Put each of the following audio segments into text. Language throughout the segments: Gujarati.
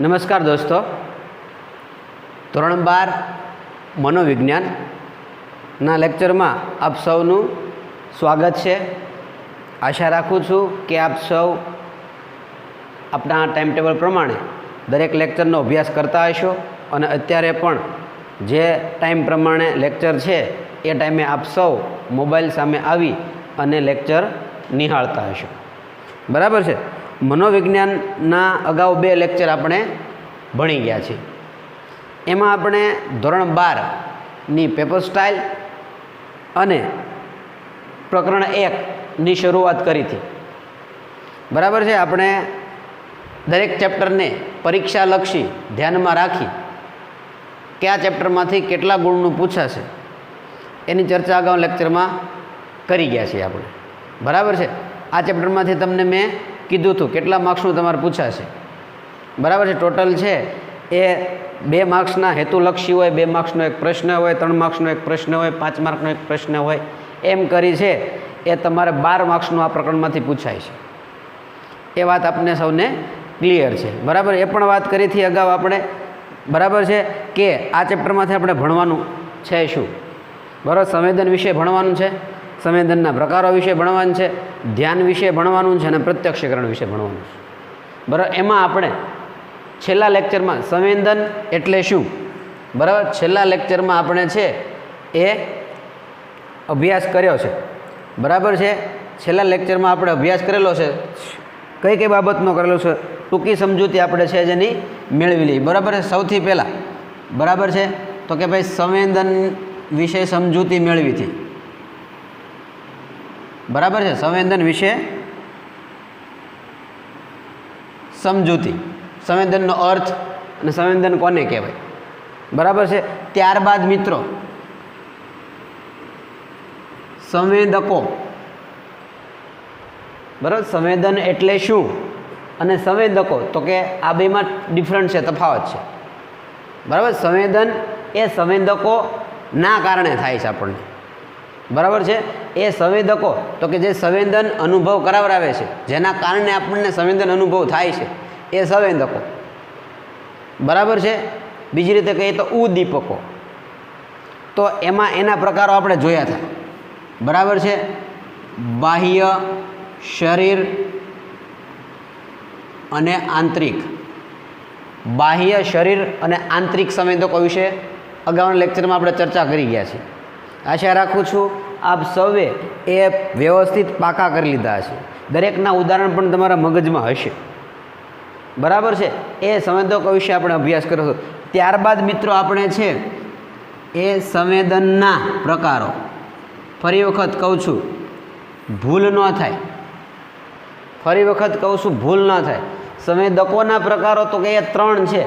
નમસ્કાર દોસ્તો, ધોરણ 12 મનોવિજ્ઞાનના લેક્ચરમાં આપ સૌનું સ્વાગત છે। આશા રાખું છું કે આપ સૌ આપણા ટાઈમ ટેબલ પ્રમાણે દરેક લેક્ચરનો અભ્યાસ કરતા હશો અને અત્યારે પણ જે ટાઈમ પ્રમાણે લેક્ચર છે એ ટાઈમે આપ સૌ મોબાઈલ સામે આવી અને લેક્ચર નિહાળતા હશો, બરાબર છે। મનોવિજ્ઞાનના અગાઉ 2 લેક્ચર આપણે ભણી ગયા છીએ। એમાં આપણે ધોરણ 12ની પેપર સ્ટાઇલ અને પ્રકરણ 1ની શરૂઆત કરી હતી, બરાબર છે। આપણે દરેક ચેપ્ટરને પરીક્ષાલક્ષી ધ્યાનમાં રાખી કયા ચેપ્ટરમાંથી કેટલા ગુણનું પૂછાશે એની ચર્ચા અગાઉ લેક્ચરમાં કરી ગયા છીએ આપણે, બરાબર છે। આ ચેપ્ટરમાંથી તમને મેં કીધું હતું કેટલા માર્ક્સનું તમારે પૂછાશે, બરાબર છે। ટોટલ છે એ 2 માર્ક્સના હેતુલક્ષી હોય, 2 માર્ક્સનો એક પ્રશ્ન હોય, 3 માર્ક્સનો એક પ્રશ્ન હોય, 5 માર્કનો એક પ્રશ્ન હોય, એમ કરી છે એ તમારે 12 માર્ક્સનું આ પ્રકરણમાંથી પૂછાય છે। એ વાત આપને સૌને ક્લિયર છે, બરાબર। એ પણ વાત કરી હતી અગાઉ આપણે, બરાબર છે, કે આ ચેપ્ટરમાંથી આપણે ભણવાનું છે શું, બરાબર। સંવેદન વિશે ભણવાનું છે, સંવેદનના પ્રકારો વિશે ભણવાનું છે, ધ્યાન વિશે ભણવાનું છે અને પ્રત્યક્ષીકરણ વિશે ભણવાનું છે, બરાબર। એમાં આપણે છેલ્લા લેક્ચરમાં સંવેદન એટલે શું, બરાબર, છેલ્લા લેક્ચરમાં આપણે છે એ અભ્યાસ કર્યો છે, બરાબર છે। છેલ્લા લેક્ચરમાં આપણે અભ્યાસ કરેલો છે, કઈ કઈ બાબતનો કરેલો છે, ટૂંકી સમજૂતી આપણે છે જેની મેળવી લઈએ, બરાબર છે। સૌથી પહેલાં, બરાબર છે, તો કે ભાઈ સંવેદન વિશે સમજૂતી મેળવી હતી, બરાબર છે। સંવેદન વિશે સમજૂતી, સંવેદનનો અર્થ અને સંવેદન કોને કહેવાય, બરાબર છે। ત્યારબાદ મિત્રો સંવેદકો, બરાબર, સંવેદન એટલે શું અને સંવેદકો, તો કે આ બેમાં ડિફરન્ટ છે, તફાવત છે, બરાબર। સંવેદન એ સંવેદકોના કારણે થાય છે આપણને, બરાબર છે। એ સંવેદકો તો કે જે સંવેદન અનુભવ કરાવરાવે છે, જેના કારણે આપણને સંવેદન અનુભવ થાય છે, એ સંવેદકો, બરાબર છે। બીજી રીતે કહીએ તો ઉદ્દીપકો, તો એમાં એના પ્રકારો આપણે જોયા હતા, બરાબર છે। બાહ્ય, શરીર અને આંતરિક, બાહ્ય, શરીર અને આંતરિક સંવેદકો વિશે અગાઉના લેક્ચરમાં આપણે ચર્ચા કરી ગયા છીએ। આશા રાખું છું આપ સૌએ એ વ્યવસ્થિત પાકા કરી લીધા હશે, દરેકના ઉદાહરણ પણ તમારા મગજમાં હશે, બરાબર છે। એ સંવેદકો વિશે આપણે અભ્યાસ કર્યો હતો। ત્યારબાદ મિત્રો આપણે છે એ સંવેદનના પ્રકારો, ફરી વખત કહું છું ભૂલ ન થાય, ફરી વખત કહું છું ભૂલ ન થાય, સંવેદકોના પ્રકારો તો કે એ 3 છે,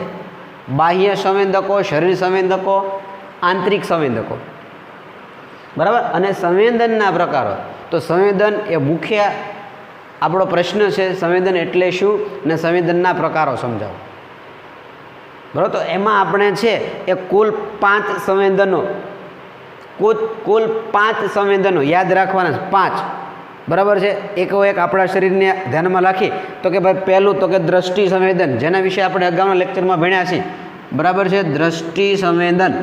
બાહ્ય સંવેદકો, શરીર સંવેદકો, આંતરિક સંવેદકો, બરાબર। અને સંવેદનના પ્રકારો, તો સંવેદન એ મુખ્ય આપણો પ્રશ્ન છે, સંવેદન એટલે શું અને સંવેદનના પ્રકારો સમજાવો, બરાબર। તો એમાં આપણે છે એ કુલ 5 સંવેદનો, કુલ 5 સંવેદનો યાદ રાખવાના, 5, બરાબર છે। એકો એક આપણા શરીરને ધ્યાનમાં રાખી તો કે ભાઈ પહેલું તો કે દ્રષ્ટિ સંવેદન, જેના વિશે આપણે અગાઉના લેક્ચરમાં ભણ્યા છીએ, બરાબર છે। દ્રષ્ટિ સંવેદન,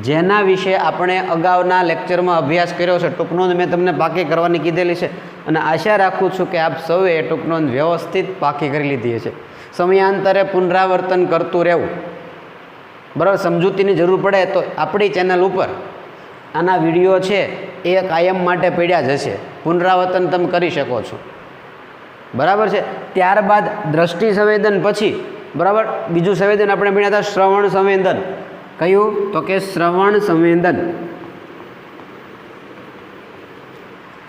જેના વિશે આપણે અગાઉના લેક્ચરમાં અભ્યાસ કર્યો છે, ટૂંકનોંધ મેં તમને પાકી કરવાની કીધેલી છે અને આશા રાખું છું કે આપ સૌએ ટૂંકનોંધ વ્યવસ્થિત પાકી કરી લીધી છે। સમયાંતરે પુનરાવર્તન કરતું રહેવું, બરાબર। સમજૂતીની જરૂર પડે તો આપણી ચેનલ ઉપર આના વિડીયો છે એ કાયમ માટે પડ્યા જ હશે, પુનરાવર્તન તમે કરી શકો છો, બરાબર છે। ત્યારબાદ દ્રષ્ટિ સંવેદન પછી, બરાબર, બીજું સંવેદન આપણે ભણ્યા હતા શ્રવણ સંવેદન, કયું, તો કે શ્રવણ સંવેદન,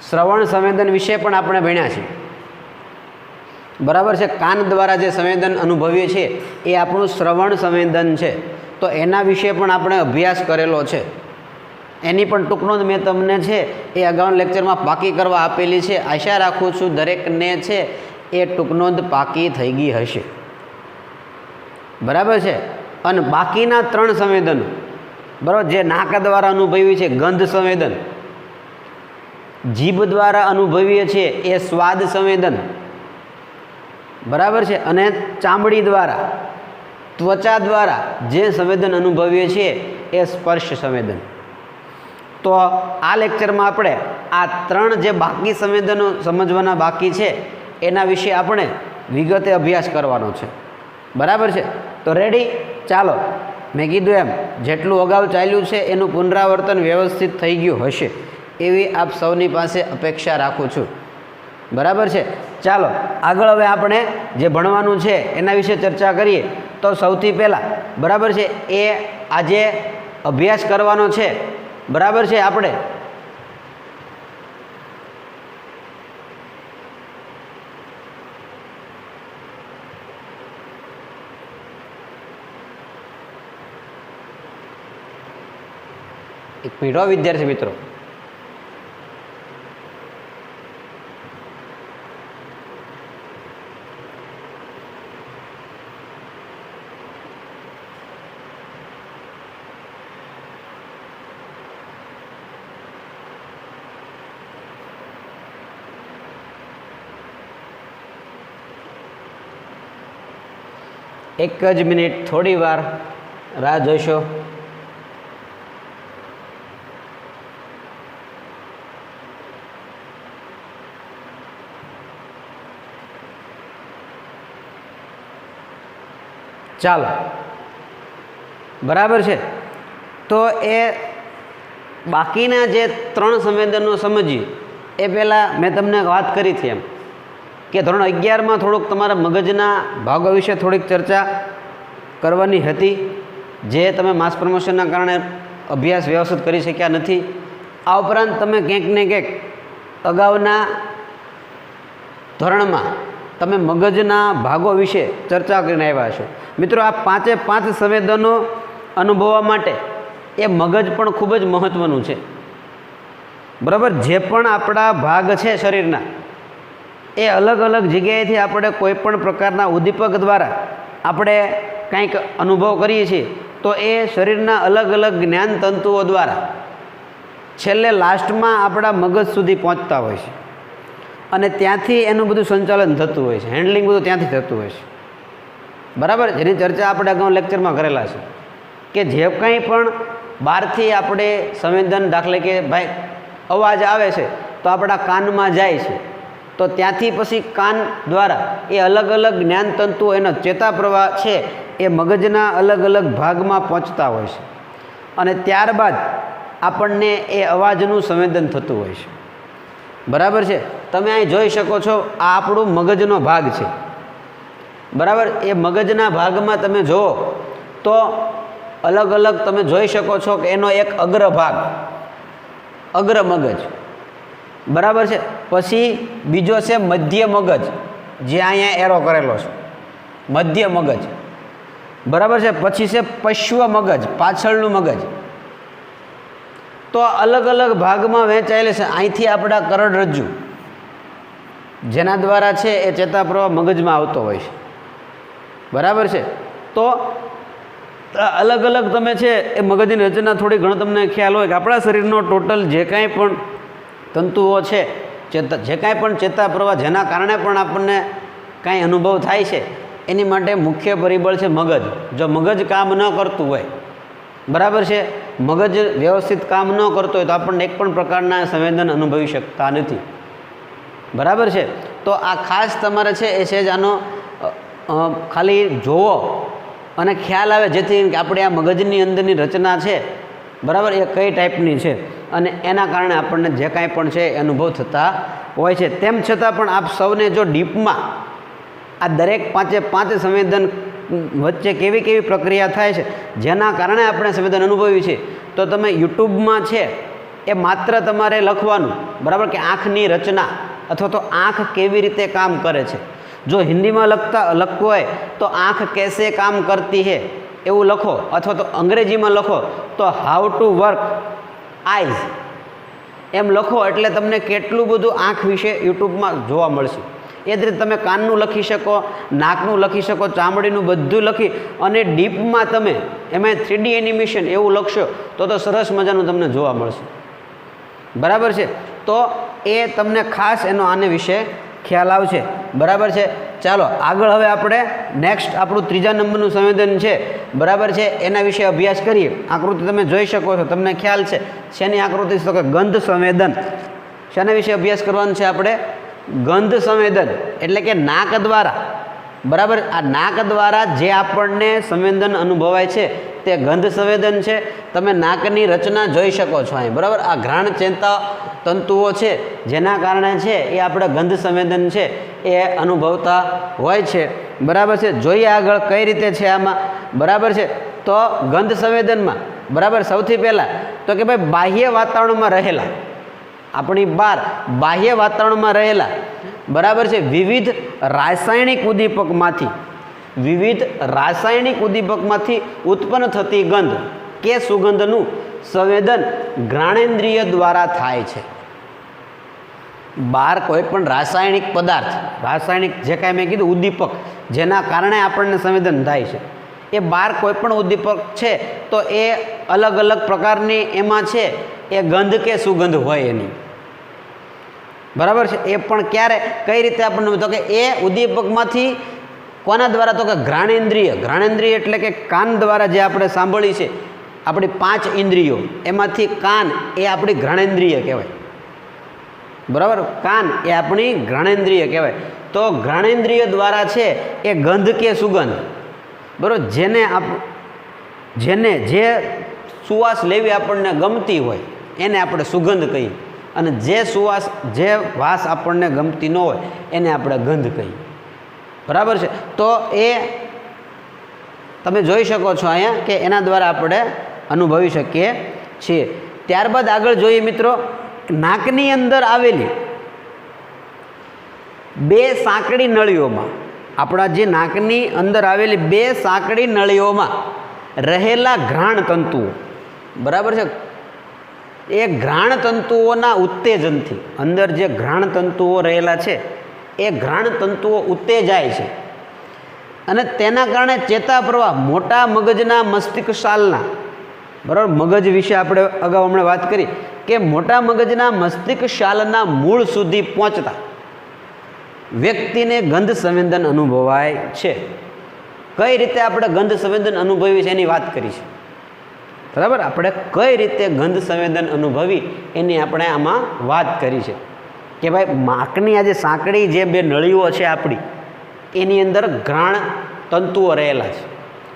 શ્રવણ સંવેદન વિશે પણ આપણે ભણ્યા છીએ, બરાબર છે। કાન દ્વારા જે સંવેદન અનુભવીએ છીએ એ આપણું શ્રવણ સંવેદન છે, તો એના વિશે પણ આપણે અભ્યાસ કરેલો છે, એની પણ ટૂંકનોંધ મેં તમને છે એ અગાઉના લેક્ચરમાં પાકી કરવા આપેલી છે। આશા રાખું છું દરેકને છે એ ટૂંકનોંધ પાકી થઈ ગઈ હશે, બરાબર છે। અને બાકીના 3 સંવેદનો, બરાબર, જે નાક દ્વારા અનુભવી છે ગંધ સંવેદન, જીભ દ્વારા અનુભવીએ છીએ એ સ્વાદ સંવેદન, બરાબર છે, અને ચામડી દ્વારા, ત્વચા દ્વારા જે સંવેદન અનુભવીએ છીએ એ સ્પર્શ સંવેદન. તો આ લેક્ચરમાં આપણે આ 3 જે બાકી સંવેદનો સમજવાના બાકી છે એના વિશે આપણે વિગતે અભ્યાસ કરવાનો છે. બરાબર છે? તો રેડી? ચાલો, મેં કીધું એમ જેટલું અગાઉ ચાલ્યું છે એનું પુનરાવર્તન વ્યવસ્થિત થઈ ગયું હશે એવી આપ સૌની પાસે અપેક્ષા રાખું છું. બરાબર છે? ચાલો આગળ હવે આપણે જે ભણવાનું છે એના વિશે ચર્ચા કરીએ. તો સૌથી પહેલાં બરાબર છે એ આજે અભ્યાસ કરવાનો છે. બરાબર છે? આપણે એક મિનિટ હો વિદ્યાર્થી મિત્રો. એક જ મિનિટ, થોડી વાર રાહ જોઈશો. ચાલો, બરાબર છે. તો એ બાકીના જે 3 સંવેદનો સમજીએ એ પહેલાં મેં તમને વાત કરી હતી એમ કે ધોરણ 11માં થોડુંક તમારા મગજના ભાગો વિશે થોડીક ચર્ચા કરવાની હતી, જે તમે માસ પ્રમોશનના કારણે અભ્યાસ વ્યવસ્થિત કરી શક્યા નથી. આ ઉપરાંત તમે ક્યાંક ને ક્યાંક અગાઉના ધોરણમાં તમે મગજના ભાગો વિશે ચર્ચા કરીને આવ્યા છો. મિત્રો, આ 5 સંવેદનો અનુભવવા માટે એ મગજ પણ ખૂબ જ મહત્ત્વનું છે. બરાબર? જે પણ આપણા ભાગ છે શરીરના એ અલગ અલગ જગ્યાએથી આપણે કોઈ પણ પ્રકારના ઉદ્દીપક દ્વારા આપણે કંઈક અનુભવ કરીએ છીએ તો એ શરીરના અલગ અલગ જ્ઞાન તંતુઓ દ્વારા છેલ્લે લાસ્ટમાં આપણા મગજ સુધી પહોંચતા હોય છે અને ત્યાંથી એનું બધું સંચાલન થતું હોય છે, હેન્ડલિંગ બધું ત્યાંથી થતું હોય છે. બરાબર? જેની ચર્ચા આપણે અગાઉ લેક્ચરમાં કરેલા છે કે જે કંઈ પણ બહારથી આપણે સંવેદન, દાખલે કે ભાઈ અવાજ આવે છે તો આપણા કાનમાં જાય છે, તો ત્યાંથી પછી કાન દ્વારા એ અલગ અલગ જ્ઞાન તંતુઓ, એનો ચેતા પ્રવાહ છે એ મગજના અલગ અલગ ભાગમાં પહોંચતા હોય છે અને ત્યારબાદ આપણને એ અવાજનું સંવેદન થતું હોય છે. બરાબર છે? તમે અહીં જોઈ શકો છો, આ આપણું મગજનો ભાગ છે. બરાબર? એ મગજના ભાગમાં તમે જુઓ તો અલગ અલગ તમે જોઈ શકો છો કે એનો એક અગ્ર ભાગ, અગ્ર મગજ. બરાબર છે? પછી બીજો છે મધ્ય મગજ, જે અહીંયા એરો કરેલો છે, મધ્ય મગજ. બરાબર છે? પછી છે પશ્વ મગજ, પાછળનું મગજ. તો અલગ અલગ ભાગમાં વહેંચાયેલ છે. અહીંથી આપણા કરોડરજ્જુ, જેના દ્વારા છે એ ચેતાપ્રવાહ મગજમાં આવતો હોય છે. બરાબર છે? તો અલગ અલગ તમે છે એ મગજની રચના થોડી ઘણો તમને ખ્યાલ હોય કે આપણા શરીરનો ટોટલ જે કાંઈ પણ તંતુઓ છે, જે કાંઈ પણ ચેતાપ્રવાહ જેના કારણે પણ આપણને કાંઈ અનુભવ થાય છે, એની માટે મુખ્ય પરિબળ છે મગજ. જો મગજ કામ ન કરતું હોય, બરાબર છે, મગજ વ્યવસ્થિત કામ ન કરતું હોય તો આપણને એક પણ પ્રકારના સંવેદન અનુભવી શકતા નથી. બરાબર છે? તો આ ખાસ તમારે છે એ છે જ આનો ખાલી જોવો અને ખ્યાલ આવે, જેથી આપણે આ મગજની અંદરની રચના છે, બરાબર, એ કઈ ટાઈપની છે અને એના કારણે આપણને જે કાંઈ પણ છે એ અનુભવ થતા હોય છે. તેમ છતાં પણ આપ સૌને જો ડીપમાં આ દરેક 5 સંવેદન વચ્ચે કેવી કેવી પ્રક્રિયા થાય છે, જેના કારણે આપણે સંવેદન અનુભવી છે, તો તમે યુટ્યુબમાં છે એ માત્ર તમારે લખવાનું, બરાબર, કે આંખની રચના અથવા તો આંખ કેવી રીતે કામ કરે છે. જો હિન્દીમાં લખવું હોય તો આંખ કેસે કામ કરતી હે એવું લખો, અથવા તો અંગ્રેજીમાં લખો તો હાઉ ટુ વર્ક આઈઝ એમ લખો, એટલે તમને કેટલું બધું આંખ વિશે યુટ્યુબમાં જોવા મળશે. એ જ રીતે તમે કાનનું લખી શકો, નાકનું લખી શકો, ચામડીનું બધું લખી અને ડીપમાં તમે એમાં 3D એનિમેશન એવું લખશો તો સરસ મજાનું તમને જોવા મળશે. બરાબર છે? તો એ તમને ખાસ એનો આને વિશે ખ્યાલ આવશે. બરાબર છે? ચાલો આગળ હવે આપણે નેક્સ્ટ આપણું ત્રીજા નંબરનું સંવેદન છે, બરાબર છે, એના વિશે અભ્યાસ કરીએ. આકૃતિ તમે જોઈ શકો છો, તમને ખ્યાલ છે શેની આકૃતિ? તો કે ગંધ સંવેદન. શેના વિશે અભ્યાસ કરવાનો છે આપણે? ગંધ સંવેદન એટલે કે નાક દ્વારા, બરાબર, આ નાક દ્વારા જે આપણને સંવેદન અનુભવાય છે તે ગંધ સંવેદન છે. તમે નાકની રચના જોઈ શકો છો અહીં, બરાબર. આ ઘ્રાણ ચેતા તંતુઓ છે જેના કારણે છે એ આપણે ગંધ સંવેદન છે એ અનુભવતા હોય છે, બરાબર છે. જોઈએ આગળ કઈ રીતે છે આમાં, બરાબર છે. તો ગંધ સંવેદનમાં, બરાબર, સૌથી પહેલાં તો કે ભાઈ બાહ્ય વાતાવરણમાં રહેલા, આપણી બહાર બાહ્ય વાતાવરણમાં રહેલા, બરાબર છે, વિવિધ રાસાયણિક ઉદ્દીપકમાંથી ઉત્પન્ન થતી ગંધ કે સુગંધનું સંવેદન ઘ્રાણેન્દ્રિય દ્વારા થાય છે. બહાર કોઈ પણ રાસાયણિક પદાર્થ, રાસાયણિક જે કાંઈ મેં કીધું ઉદ્દીપક જેના કારણે આપણને સંવેદન થાય છે, એ બહાર કોઈ પણ ઉદ્દીપક છે તો એ અલગ અલગ પ્રકારની એમાં છે એ ગંધ કે સુગંધ હોય એની, બરાબર છે. એ પણ ક્યારે કઈ રીતે આપણને, તો કે એ ઉદ્દીપકમાંથી કોના દ્વારા? તો કે ઘ્રાણેન્દ્રિય. ઘ્રાણેન્દ્રિય એટલે કે કાન દ્વારા જે આપણે સાંભળી છે, આપણી 5 ઇન્દ્રિયો એમાંથી કાન એ આપણી ઘ્રાણેન્દ્રિય કહેવાય, બરાબર. કાન એ આપણી ઘ્રાણેન્દ્રિય કહેવાય. તો ઘ્રાણેન્દ્રિય દ્વારા છે એ ગંધ કે સુગંધ, બરાબર, જેને જે સુવાસ લેવી આપણને ગમતી હોય એને આપણે સુગંધ કહીએ, અને જે સુવાસ, જે વાસ આપણને ગમતી ન હોય એને આપણે ગંધ કહીએ, બરાબર છે. તો એ તમે જોઈ શકો છો અહીંયા કે એના દ્વારા આપણે અનુભવી શકીએ છીએ. ત્યારબાદ આગળ જોઈએ મિત્રો, નાકની અંદર આવેલી 2 સાંકડી નળીઓમાં, આપણા જે નાકની અંદર આવેલી 2 સાંકડી નળીઓમાં રહેલા ઘ્રાણ તંતુઓ, બરાબર છે, એ ઘ્રાણ તંતુઓના ઉત્તેજનથી, અંદર જે ઘ્રાણ તંતુઓ રહેલા છે એ ઘ્રાણ તંતુઓ ઉત્તેજાય છે, અને તેના કારણે ચેતા પ્રવાહ મોટા મગજના મસ્તિષ્ક શાલના, બરાબર, મગજ વિશે આપણે અગાઉ હમણાં વાત કરી કે મોટા મગજના મસ્તિષ્ક શાલના મૂળ સુધી પહોંચતા વ્યક્તિને ગંધ સંવેદન અનુભવાય છે. કઈ રીતે આપણે ગંધ સંવેદન અનુભવી છે એની વાત કરી છે, બરાબર. આપણે કઈ રીતે ગંધ સંવેદન અનુભવી એની આપણે આમાં વાત કરી છે કે ભાઈ નાકની આજે સાંકડી જે 2 નળીઓ છે આપણી, એની અંદર ઘ્રાણ તંતુઓ રહેલા છે,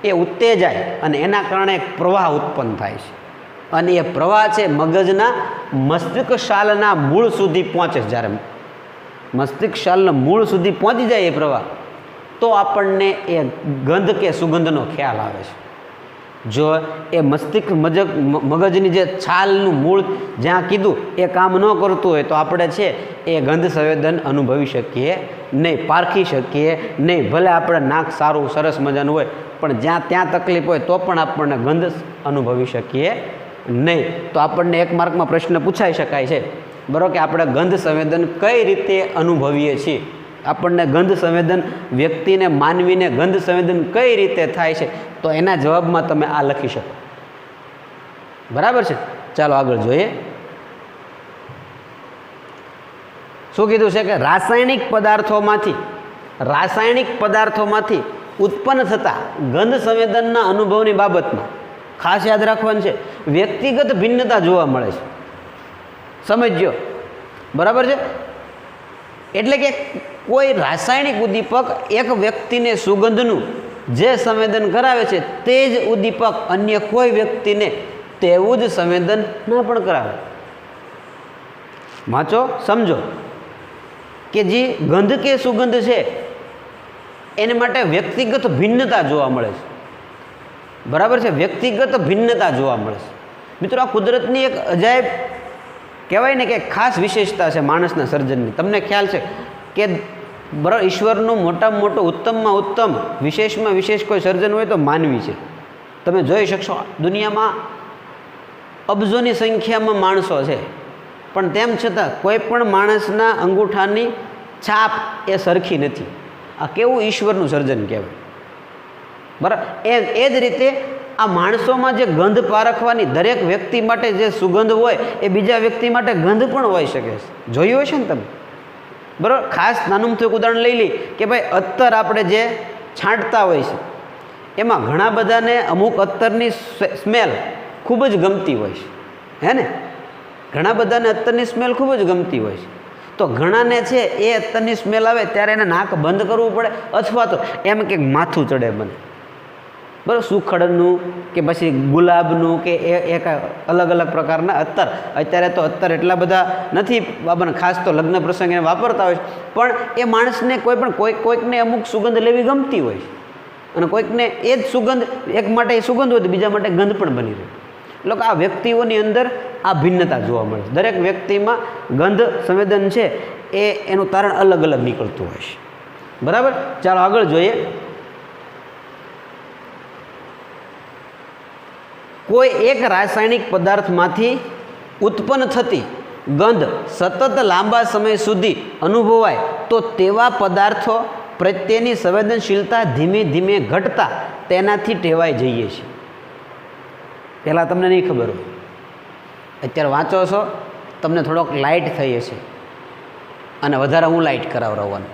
એ ઉત્તેજાય અને એના કારણે એક પ્રવાહ ઉત્પન્ન થાય છે, અને એ પ્રવાહ છે મગજના મસ્તિષ્ક શાલના મૂળ સુધી પહોંચે છે. જ્યારે મસ્તિષ્ક શાલના મૂળ સુધી પહોંચી જાય એ પ્રવાહ, તો આપણને એ ગંધ કે સુગંધનો ખ્યાલ આવે છે. જો એ મસ્તિષ્ક મગજની જે છાલનું મૂળ જ્યાં કીધું એ કામ ન કરતું હોય તો આપણે છે એ ગંધ સંવેદન અનુભવી શકીએ નહીં, પારખી શકીએ નહીં. ભલે આપણે નાક સારું સરસ મજાનું હોય પણ જ્યાં ત્યાં તકલીફ હોય તો પણ આપણને ગંધ અનુભવી શકીએ નહીં. તો આપણને 1 માર્કમાં પ્રશ્ન પૂછાઈ શકાય છે, બરાબર, કે આપણે ગંધ સંવેદન કઈ રીતે અનુભવીએ છીએ, આપણને ગંધ સંવેદન, વ્યક્તિને, માનવીને ગંધ સંવેદન કઈ રીતે થાય છે, તો એના જવાબમાં તમે આ લખી શકો, બરાબર છે. ચાલો આગળ જોઈએ. શું કીધું છે કે રાસાયણિક પદાર્થોમાંથી ઉત્પન્ન થતા ગંધ સંવેદનના અનુભવની બાબતમાં ખાસ યાદ રાખવાનું છે, વ્યક્તિગત ભિન્નતા જોવા મળે છે. સમજ્યો, બરાબર છે. એટલે કે કોઈ રાસાયણિક ઉદ્દીપક એક વ્યક્તિને સુગંધનું જે સંવેદન કરાવે છે તે જ ઉદ્દીપક અન્ય કોઈ વ્યક્તિને તેવું જ સંવેદન ન પણ કરાવે. વાંચો, સમજો કે જે ગંધ કે સુગંધ છે એને માટે વ્યક્તિગત ભિન્નતા જોવા મળે છે, બરાબર છે. વ્યક્તિગત ભિન્નતા જોવા મળે છે. મિત્રો, આ કુદરતની એક અજાયબ કહેવાય ને કે ખાસ વિશેષતા છે માણસના સર્જનની. તમને ખ્યાલ છે કે બરાબર ઈશ્વરનું મોટામાં મોટું, ઉત્તમમાં ઉત્તમ, વિશેષમાં વિશેષ કોઈ સર્જન હોય તો માનવી છે. તમે જોઈ શકશો દુનિયામાં અબજોની સંખ્યામાં માણસો છે, પણ તેમ છતાં કોઈ પણ માણસના અંગૂઠાની છાપ એ સરખી નથી. આ કેવું ઈશ્વરનું સર્જન કહેવાય, બરાબર. એ જ રીતે આ માણસોમાં જે ગંધ પારખવાની દરેક વ્યક્તિ માટે જે સુગંધ હોય એ બીજા વ્યક્તિ માટે ગંધ પણ હોઈ શકે છે. જોયું હશે ને તમે, બરાબર. ખાસ નાનું એક ઉદાહરણ લઈ લઈએ કે ભાઈ અત્તર આપણે જે છાંટતા હોય છે એમાં ઘણા બધાને અમુક અત્તરની સ્મેલ ખૂબ જ ગમતી હોય છે, હે ને? ઘણા બધાને અત્તરની સ્મેલ ખૂબ જ ગમતી હોય છે. તો ઘણાને છે એ અત્તરની સ્મેલ આવે ત્યારે એને નાક બંધ કરવું પડે, અથવા તો એમ કે માથું ચડે મને, બરાબર. સુખડનું કે પછી ગુલાબનું કે એક અલગ અલગ પ્રકારના અત્તર. અત્યારે તો અત્તર એટલા બધા નથી બાબાને, ખાસ તો લગ્ન પ્રસંગે વાપરતા હોય છે, પણ એ માણસને કોઈકને અમુક સુગંધ લેવી ગમતી હોય છે, અને કોઈકને એ જ સુગંધ, એક માટે એ સુગંધ હોય તો બીજા માટે ગંધ પણ બની રહે. એટલે આ વ્યક્તિઓની અંદર આ ભિન્નતા જોવા મળે છે. દરેક વ્યક્તિમાં ગંધ સંવેદન છે એનું તારણ અલગ અલગ નીકળતું હોય છે, બરાબર. ચાલો આગળ જોઈએ. કોઈ એક રાસાયણિક પદાર્થમાંથી ઉત્પન્ન થતી ગંધ સતત લાંબા સમય સુધી અનુભવાય તો તેવા પદાર્થો પ્રત્યેની સંવેદનશીલતા ધીમે ધીમે ઘટતા તેનાથી ટેવાઈ જઈએ છીએ. પહેલાં તમને નહીં ખબર હોય, અત્યારે વાંચો છો, તમને થોડોક લાઇટ થઈ હશે અને વધારે હું લાઇટ કરાવવાનું.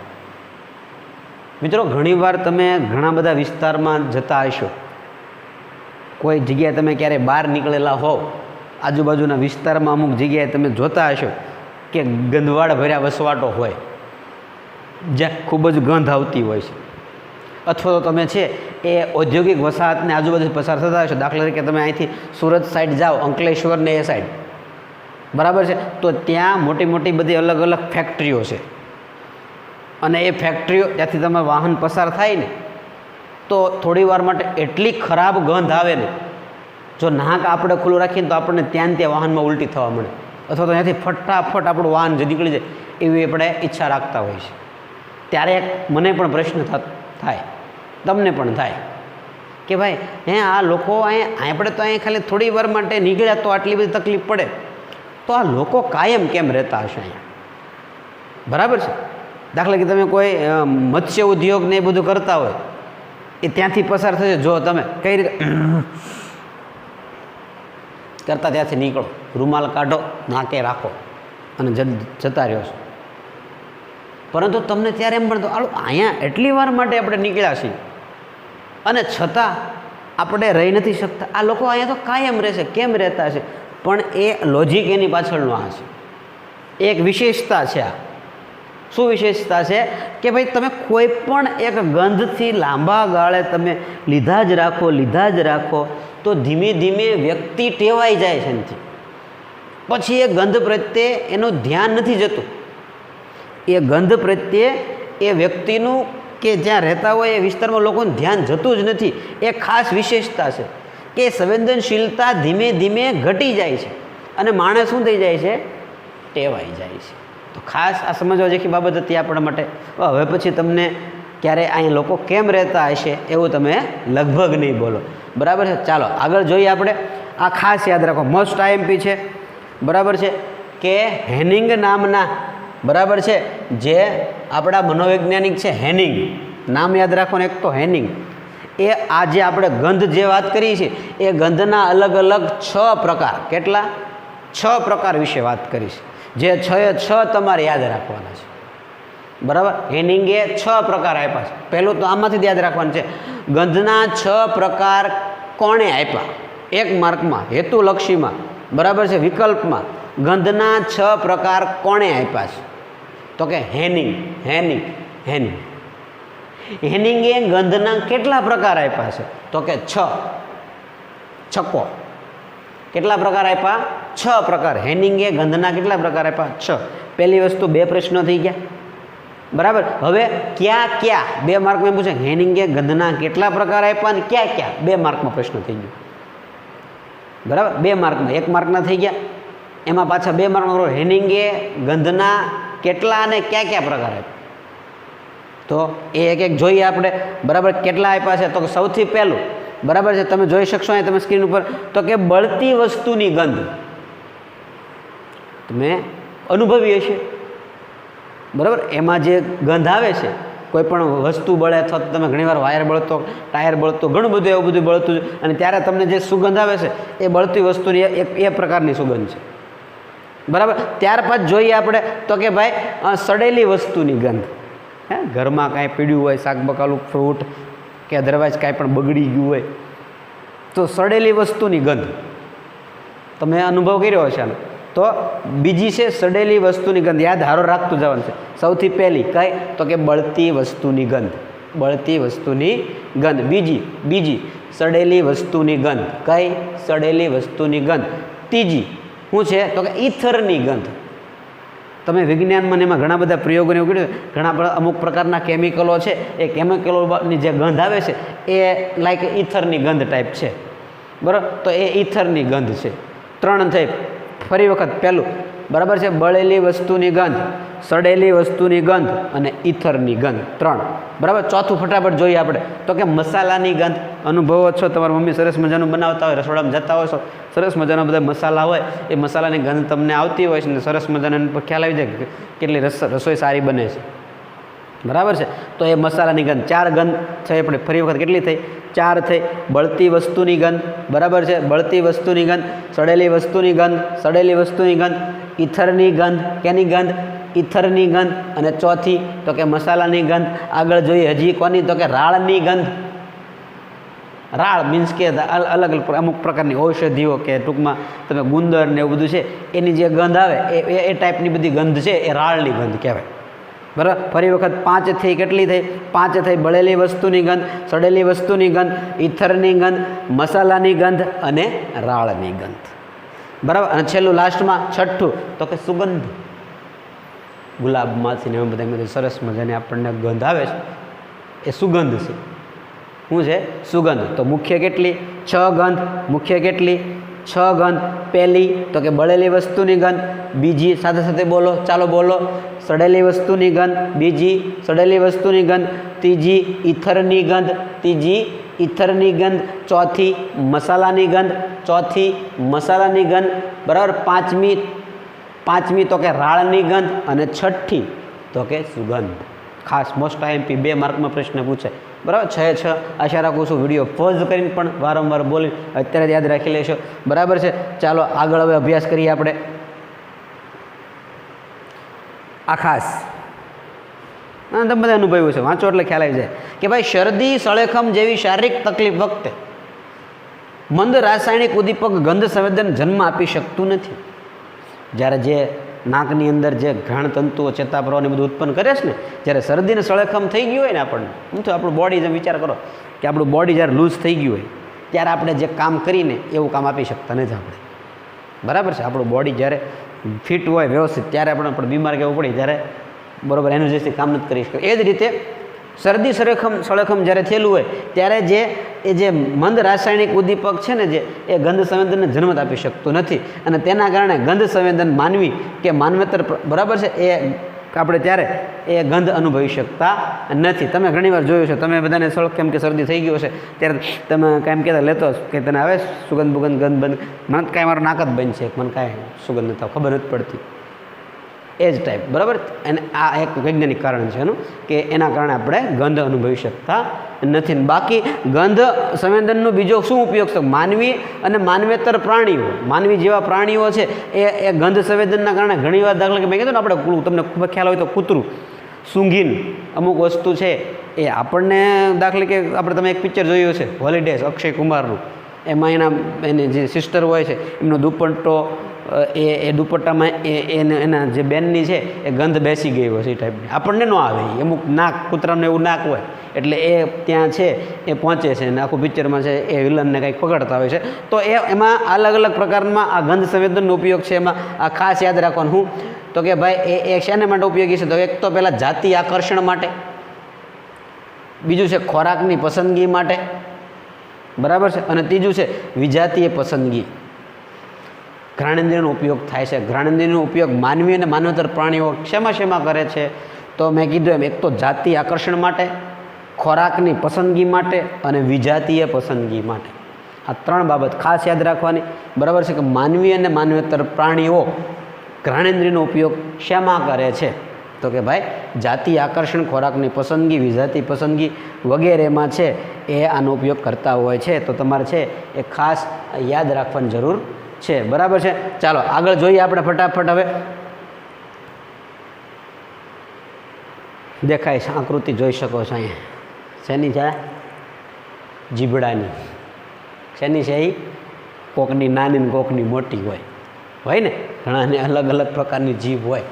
મિત્રો, ઘણીવાર તમે ઘણા બધા વિસ્તારમાં જતા હશો, કોઈ જગ્યાએ તમે ક્યારેય બહાર નીકળેલા હોવ, આજુબાજુના વિસ્તારમાં અમુક જગ્યાએ તમે જોતા હશો કે ગંધવાડ ભર્યા વસવાટો હોય જ્યાં ખૂબ જ ગંધ આવતી હોય છે. અથવા તો તમે છે એ ઔદ્યોગિક વસાહતને આજુબાજુ પસાર થતા હશો. દાખલા તરીકે તમે અહીંથી સુરત સાઈડ જાઓ, અંકલેશ્વર ને એ સાઈડ, બરાબર છે, તો ત્યાં મોટી મોટી બધી અલગ અલગ ફેક્ટરીઓ છે, અને એ ફેક્ટરીઓ ત્યાંથી તમે વાહન પસાર થાય ને તો થોડી વાર માટે એટલી ખરાબ ગંધ આવે ને, જો નાક આપણે ખુલ્લું રાખીને તો આપણને ત્યાં વાહનમાં ઉલટી થવા મળે, અથવા તો ત્યાંથી ફટાફટ આપણું વાહન જે નીકળી જાય એવી આપણે ઈચ્છા રાખતા હોય છે. ત્યારે મને પણ પ્રશ્ન થાય, તમને પણ થાય કે ભાઈ આ લોકો અહીંયા આપણે તો અહીંયા ખાલી થોડી વાર માટે નીકળ્યા તો આટલી બધી તકલીફ પડે, તો આ લોકો કાયમ કેમ રહેતા હશે અહીંયા? બરાબર છે. દાખલા કે તમે કોઈ મત્સ્ય ઉદ્યોગ ને એ બધું કરતા હોય, એ ત્યાંથી પસાર થશે, જો તમે કઈ રીતે કરતા ત્યાંથી નીકળો, રૂમાલ કાઢો, નાકે રાખો અને જતા રહ્યો છો. પરંતુ તમને ત્યારે એમ પણ તો અહીંયા એટલી વાર માટે આપણે નીકળ્યા છીએ અને છતાં આપણે રહી નથી શકતા. આ લોકો અહીંયા તો કાયમ રહેશે, કેમ રહેતા હશે? પણ એ લોજિક એની પાછળનો આ છે, એક વિશેષતા છે. આ શું વિશેષતા છે? કે ભાઈ તમે કોઈ પણ એક ગંધથી લાંબા ગાળે તમે લીધા જ રાખો તો ધીમે ધીમે વ્યક્તિ ટેવાઈ જાય છે એનાથી. પછી એ ગંધ પ્રત્યે એનું ધ્યાન નથી જતું. એ ગંધ પ્રત્યે એ વ્યક્તિનું કે જ્યાં રહેતા હોય એ વિસ્તારમાં લોકોનું ધ્યાન જતું જ નથી. એ ખાસ વિશેષતા છે કે સંવેદનશીલતા ધીમે ધીમે ઘટી જાય છે અને માણસ શું થઈ જાય છે? ટેવાઈ જાય છે. તો ખાસ આ સમજવા જેવી બાબત હતી આપણા માટે. હવે પછી તમને ક્યારે અહીંયા લોકો કેમ રહેતા હશે એવું તમે લગભગ નહીં બોલો, બરાબર છે. ચાલો આગળ જોઈએ આપણે. આ ખાસ યાદ રાખો, મોસ્ટ આઈએમપી છે, બરાબર છે, કે હેનિંગ નામના, બરાબર છે, જે આપણા મનોવૈજ્ઞાનિક છે હેનિંગ, નામ યાદ રાખો ને, એક તો હેનિંગ. એ આ જે આપણે ગંધ જે વાત કરીએ છીએ એ ગંધના અલગ અલગ 6 પ્રકાર, કેટલા? 6 પ્રકાર વિશે વાત કરીશ, જે 6 તમારે યાદ રાખવાના છે, બરાબર. હેનિંગે 6 પ્રકાર આપ્યા છે. પહેલું તો આમાંથી જ યાદ રાખવાનું છે. ગંધના 6 પ્રકાર કોણે આપ્યા? 1 માર્કમાં, હેતુલક્ષીમાં, બરાબર છે, વિકલ્પમાં ગંધના 6 પ્રકાર કોણે આપ્યા છે? તો કે હેનિંગ. હેનિંગે ગંધના કેટલા પ્રકાર આપ્યા છે? તો કે 6. કેટલા પ્રકાર આપ્યા? 6 પ્રકાર. હેનિંગે ગંધના કેટલા પ્રકાર આપ્યા? 6. પહેલી વસ્તુ 2 પ્રશ્નો થઈ ગયા, બરાબર. હવે ક્યાં 2 માર્કમાં પૂછે હેનિંગે ગંધના કેટલા પ્રકાર આપ્યા અને ક્યાં 2 માર્કમાં પ્રશ્ન થઈ ગયો, બરાબર. 2 માર્કમાં, 1 માર્કના થઈ ગયા, એમાં પાછા 2 માર્કમાં હેનિંગે ગંધના કેટલા અને ક્યાં પ્રકાર આપ્યા. તો એ એક જોઈએ આપણે, બરાબર. કેટલા આપ્યા છે? તો સૌથી પહેલું, બરાબર છે, તમે જોઈ શકશો અહીં તમે સ્ક્રીન ઉપર, તો કે બળતી વસ્તુની ગંધ. તમે અનુભવી હશે, બરાબર. એમાં જે ગંધ આવે છે, કોઈ પણ વસ્તુ બળે અથવા તો તમે ઘણીવાર વાયર બળતો, ટાયર બળતો, ઘણું બધું એવું બધું બળતું, અને ત્યારે તમને જે સુગંધ આવે છે એ બળતી વસ્તુની એ પ્રકારની સુગંધ છે, બરાબર. ત્યારબાદ જોઈએ આપણે તો કે ભાઈ સડેલી વસ્તુની ગંધ. હે, ઘરમાં કાંઈ પીડ્યું હોય, શાક બકાલું, ફ્રૂટ કે અધરવાઇઝ કાંઈ પણ બગડી ગયું હોય તો સડેલી વસ્તુની ગંધ તમે અનુભવ કર્યો હશે આનો. તો બીજી છે સડેલી વસ્તુની ગંધ. યાદ હારો રાખતું જવાનું છે. સૌથી પહેલી કઈ તો કે બળતી વસ્તુની ગંધ. બળતી વસ્તુની ગંધ. બીજી સડેલી વસ્તુની ગંધ. કઈ? સડેલી વસ્તુની ગંધ. ત્રીજી શું છે તો કે ઈથરની ગંધ. તમે વિજ્ઞાનમાં એમાં ઘણા બધા પ્રયોગોને એવું કર્યું, ઘણા બધા અમુક પ્રકારના કેમિકલો છે, એ કેમિકલોની જે ગંધ આવે છે એ લાઈક ઈથરની ગંધ ટાઈપ છે. બરાબર. તો એ ઈથરની ગંધ છે. 3 થઈ. ફરી વખત પહેલું બરાબર છે, બળેલી વસ્તુની ગંધ, સડેલી વસ્તુની ગંધ અને ઈથરની ગંધ. 3 બરાબર. ચોથું ફટાફટ જોઈએ આપણે તો કે મસાલાની ગંધ. અનુભવો છો, તમારી મમ્મી સરસ મજાનું બનાવતા હોય, રસોડામાં જતા હોય છો, સરસ મજાના બધા મસાલા હોય, એ મસાલાની ગંધ તમને આવતી હોય છે ને સરસ મજાનો એના પર ખ્યાલ આવી જાય કે કેટલી રસોઈ સારી બને છે. બરાબર છે. તો એ મસાલાની ગંધ. 4 ગંધ છે આપણે ફરી વખત કેટલી થઈ? 4 થઈ. બળતી વસ્તુની ગંધ. બરાબર છે. બળતી વસ્તુની ગંધ, સડેલી વસ્તુની ગંધ, સડેલી વસ્તુની ગંધ, ઈથરની ગંધ. કેની ગંધ? ઈથરની ગંધ. અને ચોથી તો કે મસાલાની ગંધ. આગળ જોઈએ હજી કોની તો કે રાળની ગંધ. રાળ મીન્સ કે અલગ અલગ અમુક પ્રકારની ઔષધિઓ કે ટૂંકમાં તમે ગુંદર ને એવું બધું છે એની જે ગંધ આવે એ ટાઈપની બધી ગંધ છે એ રાળની ગંધ કહેવાય. બરાબર. ફરી વખત 5 થઈ. કેટલી થઈ? 5 થઈ. બળેલી વસ્તુની ગંધ, સડેલી વસ્તુની ગંધ, ઈથરની ગંધ, મસાલાની ગંધ અને રાળની ગંધ. બરાબર. અને છેલ્લું લાસ્ટમાં 6થું તો કે સુગંધ. ગુલાબમાંથી ને એવા બધા સરસ મજાની આપણને ગંધ આવે છે એ સુગંધ છે. શું છે? સુગંધ. તો મુખ્ય કેટલી? 6 ગંધ. મુખ્ય કેટલી? 6 ગંધ. પહેલી તો કે બળેલી વસ્તુની ગંધ. બીજી સાથે સાથે બોલો, ચાલો બોલો, સડેલી વસ્તુની ગંધ. બીજી સડેલી વસ્તુની ગંધ. ત્રીજી ઈથરની ગંધ. ત્રીજી ઈથરની ગંધ. ચોથી મસાલાની ગંધ. ચોથી મસાલાની ગંધ. બરાબર. પાંચમી તો કે રાળની ગંધ. અને 6ઠી તો કે સુગંધ. ખાસ મોસ્ટ આઈએમપી 2 માર્કમાં પ્રશ્ન પૂછાય. બરાબર. 6 આશા રાખું છું વિડીયો પોઝ કરીને પણ વારંવાર બોલી અત્યારે યાદ રાખી લેશો. બરાબર છે. ચાલો આગળ હવે અભ્યાસ કરીએ આપણે. આ ખાસ તમે બધા અનુભવ્યું છે, વાંચો એટલે ખ્યાલ આવી જાય કે ભાઈ શરદી, સળેખમ જેવી શારીરિક તકલીફ વખતે મંદ રાસાયણિક ઉદ્દીપક ગંધ સંવેદન જન્મ આપી શકતું નથી. જ્યારે જે નાકની અંદર જે ઘાણ તંતુઓ ચેતાપ્રવાહને બધું ઉત્પન્ન કરે છે ને, જ્યારે શરદીને સળેખમ થઈ ગયું હોય ને આપણને, હું તો આપણું બોડી જેમ વિચાર કરો કે આપણું બોડી જ્યારે લૂઝ થઈ ગયું હોય ત્યારે આપણે જે કામ કરીને એવું કામ આપી શકતા નથી આપણે. બરાબર છે. આપણું બોડી જ્યારે ફિટ હોય વ્યવસ્થિત ત્યારે આપણે બીમાર કહેવું પડે ત્યારે બરાબર એનર્જીથી કામ નથી કરી શકતા. એ જ રીતે શરદી સળેખમ જ્યારે થયેલું હોય ત્યારે જે મંદ રાસાયણિક ઉદ્દીપક છે ને, જે એ ગંધ સંવેદનને જન્મ આપી શકતું નથી. અને તેના કારણે ગંધ સંવેદન માનવી કે માનવેતર બરાબર છે એ આપણે ત્યારે એ ગંધ અનુભવી શકતા નથી. તમે ઘણીવાર જોયું છે, તમે બધાને કેમ કે શરદી થઈ ગયો છે ત્યારે તમે કાંઈ કહેતા લેતો કે તને આવે સુગંધ બુગંધ ગંધ બંધ, મને કાંઈ મારો નાક જ બંધ છે, મને કાંઈ સુગંધ નથી ખબર નથી પડતી. એ જ ટાઈપ. બરાબર. અને આ એક વૈજ્ઞાનિક કારણ છે એનું કે એના કારણે આપણે ગંધ અનુભવી શકતા નથી. બાકી ગંધ સંવેદનનો બીજો શું ઉપયોગ છે? માનવી અને માનવેતર પ્રાણીઓ, માનવી જેવા પ્રાણીઓ છે એ ગંધ સંવેદનના કારણે ઘણીવાર, દાખલા કે મેં કીધું ને આપણે તમને ખૂબ ખ્યાલ હોય તો કૂતરું, સૂંઘીને અમુક વસ્તુ છે એ આપણને, દાખલા કે આપણે તમે એક પિક્ચર જોયું છે હોલિડેઝ અક્ષય કુમારનું, એમાં એની જે સિસ્ટર હોય છે એમનો દુપટ્ટો એ દુપટ્ટામાં એના જે બેનની છે એ ગંધ બેસી ગઈ હોય છે એ ટાઈપની. આપણને ન આવે અમુક નાક, કૂતરાનું એવું નાક હોય એટલે એ ત્યાં છે એ પહોંચે છે અને આખું પિક્ચરમાં છે એ વિલનને કંઈક પકડતા હોય છે. તો એમાં અલગ અલગ પ્રકારમાં આ ગંધ સંવેદનનો ઉપયોગ છે. એમાં આ ખાસ યાદ રાખવાનું હું તો કે ભાઈ એ શેના માટે ઉપયોગી છે? તો એક તો પહેલાં જાતિ આકર્ષણ માટે, બીજું છે ખોરાકની પસંદગી માટે, બરાબર છે, અને ત્રીજું છે વિજાતીય પસંદગી. ઘ્રાણેન્દ્રિયનો ઉપયોગ થાય છે. ઘ્રાણેન્દ્રિયનો ઉપયોગ માનવી અને માનવેતર પ્રાણીઓ શેમાં કરે છે? તો મેં કીધું એમ, એક તો જાતિ આકર્ષણ માટે, ખોરાકની પસંદગી માટે અને વિજાતીય પસંદગી માટે. આ 3 બાબત ખાસ યાદ રાખવાની. બરાબર છે કે માનવી અને માનવેતર પ્રાણીઓ ઘ્રાણેન્દ્રિયનો ઉપયોગ શેમાં કરે છે? તો કે ભાઈ જાતિ આકર્ષણ, ખોરાકની પસંદગી, વિજાતી પસંદગી વગેરેમાં છે એ આનો ઉપયોગ કરતા હોય છે. તો તમારે છે એ ખાસ યાદ રાખવાની જરૂર છે. બરાબર છે. ચાલો આગળ જોઈએ આપણે ફટાફટ. હવે દેખાય છે આકૃતિ જોઈ શકો છો અહીંયા. શેની છે? જીભડાની. શેની છે? એ કોકની નાની ને કોકની મોટી હોય ને, ઘણાને અલગ અલગ પ્રકારની જીભ હોય.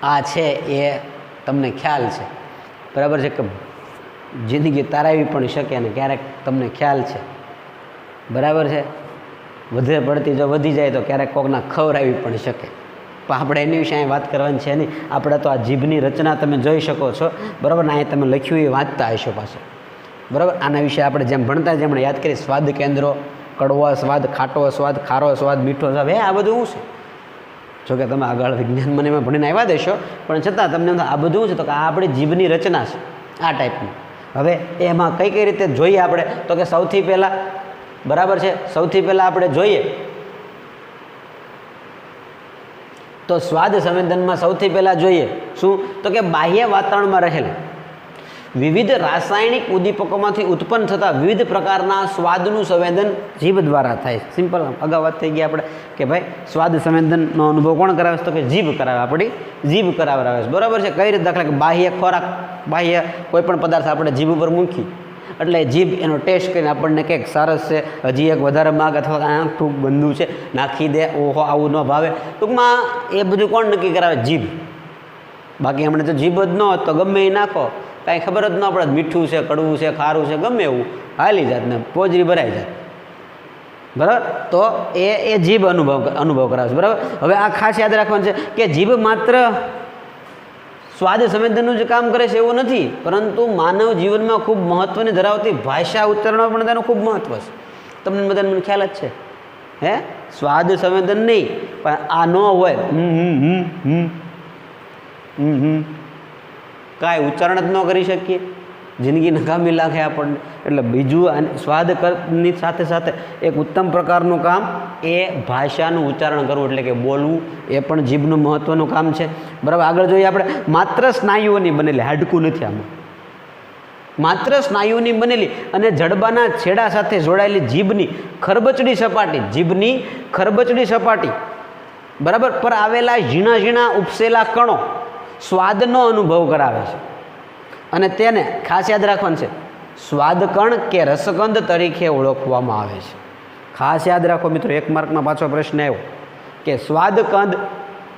આ છે એ તમને ખ્યાલ છે. બરાબર છે કે જિંદગી તારાવી પણ શકે અને ક્યારેક તમને ખ્યાલ છે. બરાબર છે. વધારે પડતી જો વધી જાય તો ક્યારેક કોકના ખવડાવી પણ શકે. પણ આપણે એની વિશે અહીં વાત કરવાની છે નહીં. આપણે તો આ જીભની રચના તમે જોઈ શકો છો. બરાબર ને, અહીં તમે લખ્યું એ વાંચતા હશો પાછું. બરાબર. આના વિશે આપણે જેમ ભણતા જેમણે યાદ કરી, સ્વાદ કેન્દ્રો, કડવો સ્વાદ, ખાટો સ્વાદ, ખારો સ્વાદ, મીઠો સ્વાદ, આ બધું શું છે? જોકે તમે આગળ વિજ્ઞાન મને એમાં ભણીને આવ્યા દેશો, પણ છતાં તમને આ બધું છે તો કે આ આપણી જીભની રચના છે આ ટાઈપની. હવે એમાં કઈ કઈ રીતે જોઈએ આપણે? તો કે સૌથી પહેલાં, બરાબર છે, સૌથી પહેલાં આપણે જોઈએ તો સ્વાદ સંવેદનમાં સૌથી પહેલાં જોઈએ શું? તો કે બાહ્ય વાતાવરણમાં રહેલ વિવિધ રાસાયણિક ઉદ્દીપકોમાંથી ઉત્પન્ન થતા વિવિધ પ્રકારના સ્વાદનું સંવેદન જીભ દ્વારા થાય. સિમ્પલ. અગાઉ વાત થઈ ગઈ આપણે કે ભાઈ સ્વાદ સંવેદનનો અનુભવ કોણ કરાવે છે? તો કે જીભ કરાવે. આપણી જીભ કરાવે છે. બરાબર છે. કઈ રીતે? દાખલા કે બાહ્ય ખોરાક, બાહ્ય કોઈ પણ પદાર્થ આપણે જીભ ઉપર મૂકી એટલે જીભ એનો ટેસ્ટ કરીને આપણને કંઈક સરસ છે, હજી એક વધારે માગ અથવા આંખ ટૂંક ગંદુ છે, નાખી દે, ઓહો આવું ન ભાવે. ટૂંકમાં એ બધું કોણ નક્કી કરાવે? જીભ. બાકી હમણાં જો જીભ જ ન હોત તો ગમે એ નાખો, કાંઈ ખબર જ ન પડે. મીઠું છે, કડવું છે, ખારું છે, ગમે એવું હાલી જાત ને પોજરી ભરાઈ જાય. બરાબર. તો એ જીભ અનુભવ કરાવે છે. બરાબર. હવે આ ખાસ યાદ રાખવાનું છે કે જીભ માત્ર સ્વાદ સંવેદનનું જ કામ કરે છે એવું નથી, પરંતુ માનવ જીવનમાં ખૂબ મહત્ત્વની ધરાવતી ભાષા ઉચ્ચારણમાં પણ તેનું ખૂબ મહત્ત્વ છે. તમને બધાને મને ખ્યાલ જ છે. હે સ્વાદ સંવેદન નહીં, પણ આ ન હોય કાંઈ ઉચ્ચારણ જ ન કરી શકીએ, જિંદગી નકામી લાગે આપણને. એટલે બીજું સ્વાદની સાથે સાથે એક ઉત્તમ પ્રકારનું કામ એ ભાષાનું ઉચ્ચારણ કરવું, એટલે કે બોલવું, એ પણ જીભનું મહત્ત્વનું કામ છે. બરાબર. આગળ જોઈએ આપણે. માત્ર સ્નાયુઓની બનેલી, હાડકું નથી આમાં, માત્ર સ્નાયુઓની બનેલી અને જડબાના છેડા સાથે જોડાયેલી જીભની ખરબચડી સપાટી, જીભની ખરબચડી સપાટી, બરાબર, પર આવેલા ઝીણા ઝીણા ઉપસેલા કણો સ્વાદનો અનુભવ કરાવે છે. અને તેને ખાસ યાદ રાખવાનું છે, સ્વાદકણ કે રસકંદ તરીકે ઓળખવામાં આવે છે. ખાસ યાદ રાખો મિત્રો, 1 માર્કમાં પાછો પ્રશ્ન આવ્યો કે સ્વાદકંદ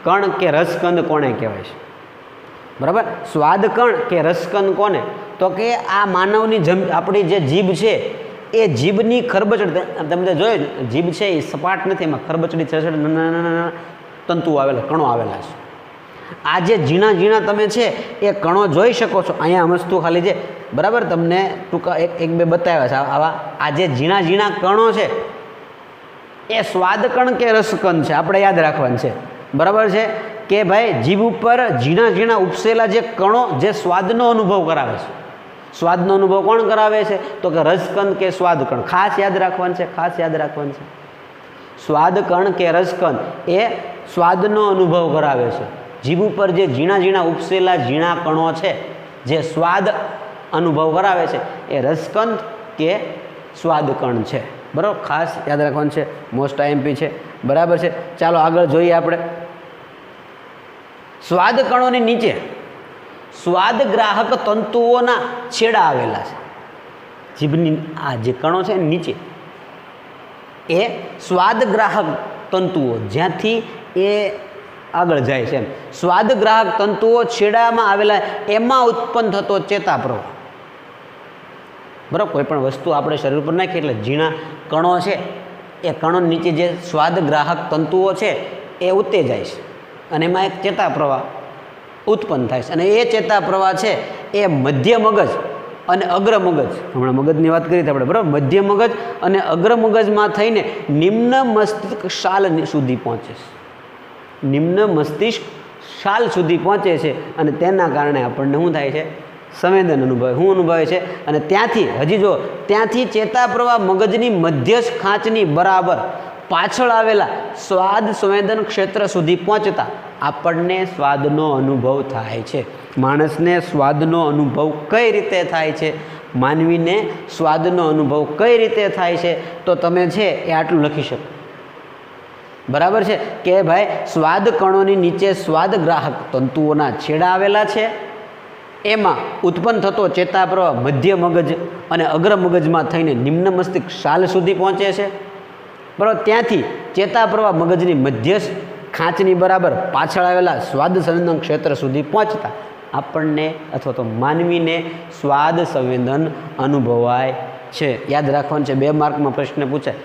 કણ કે રસકંદ કોને કહેવાય છે? બરાબર. સ્વાદકણ કે રસકંદ કોને? તો કે આ માનવની આપણી જે જીભ છે એ જીભની ખરબચડી, તમે જોયું જીભ છે એ સપાટ નથી, એમાં ખરબચડી છે, નાના તંતુ આવેલા, કણો આવેલા છે. આ જે ઝીણા ઝીણા તમે છે એ કણો જોઈ શકો છો. અહીંયા વસ્તુ ખાલી છે, બરાબર, તમને ટૂંકા એક બે બતાવ્યા છે આવા. આ જે ઝીણા ઝીણા કણો છે એ સ્વાદકણ કે રસકંદ છે, આપણે યાદ રાખવાનું છે. બરાબર છે કે ભાઈ જીભ ઉપર ઝીણા ઝીણા ઉપસેલા જે કણો જે સ્વાદનો અનુભવ કરાવે છે. સ્વાદનો અનુભવ કોણ કરાવે છે? તો કે રસકંદ કે સ્વાદકણ. ખાસ યાદ રાખવાનું છે, ખાસ યાદ રાખવાનું છે. સ્વાદકણ કે રસકંદ એ સ્વાદનો અનુભવ કરાવે છે. જીભ ઉપર જે ઝીણા ઝીણા ઉપસેલા ઝીણા કણો છે જે સ્વાદ અનુભવ કરાવે છે એ રસકંદ કે સ્વાદકણ છે. બરાબર. ખાસ યાદ રાખવાનું છે, મોસ્ટ આઈએમપી છે. બરાબર છે. ચાલો આગળ જોઈએ આપણે. સ્વાદ કણોની નીચે સ્વાદગ્રાહક તંતુઓના છેડા આવેલા છે. જીભની આ જે કણો છે નીચે એ સ્વાદગ્રાહક તંતુઓ, જ્યાંથી એ આગળ જાય છે એમ, સ્વાદગ્રાહક તંતુઓ છેડામાં આવેલા, એમાં ઉત્પન્ન થતો ચેતાપ્રવાહ. બરાબર. કોઈ પણ વસ્તુ આપણે શરીર પર નાખીએ એટલે ઝીણા કણો છે એ કણો નીચે જે સ્વાદગ્રાહક તંતુઓ છે એ ઉત્તેજાય છે અને એમાં એક ચેતાપ્રવાહ ઉત્પન્ન થાય છે. અને એ ચેતાપ્રવાહ છે એ મધ્ય મગજ અને અગ્ર મગજ, હમણાં મગજની વાત કરી આપણે, બરાબર, મધ્ય મગજ અને અગ્ર મગજમાં થઈને નિમ્ન મસ્તિષ્ક શાલ સુધી પહોંચે છે. નિમ્ન મસ્તિષ્ક શાલ સુધી પહોંચે છે અને તેના કારણે આપણને શું થાય છે? સંવેદન અનુભવે છે. અને ત્યાંથી હજી જો ત્યાંથી ચેતાપ્રવાહ મગજની મધ્યસ્થ ખાંચની બરાબર પાછળ આવેલા સ્વાદ સંવેદન ક્ષેત્ર સુધી પહોંચતા આપણને સ્વાદનો અનુભવ થાય છે. માણસને સ્વાદનો અનુભવ કઈ રીતે થાય છે? માનવીને સ્વાદનો અનુભવ કઈ રીતે થાય છે, તો તમે છે એ આટલું લખી શકો. બરાબર છે કે ભાઈ સ્વાદ કણોની નીચે સ્વાદગ્રાહક તંતુઓના છેડા આવેલા છે. એમાં ઉત્પન્ન થતો ચેતાપ્રવાહ મધ્ય મગજ અને અગ્ર મગજમાં થઈને નિમ્ન મસ્તિષ્ક શાલ સુધી પહોંચે છે. બરાબર, ત્યાંથી ચેતાપ્રવાહ મગજની મધ્ય ખાંચની બરાબર પાછળ આવેલા સ્વાદ સંવેદન ક્ષેત્ર સુધી પહોંચતા આપણને અથવા તો માનવીને સ્વાદ સંવેદન અનુભવાય છે. યાદ રાખવાનું છે, 2 માર્કમાં પ્રશ્ન પૂછાય.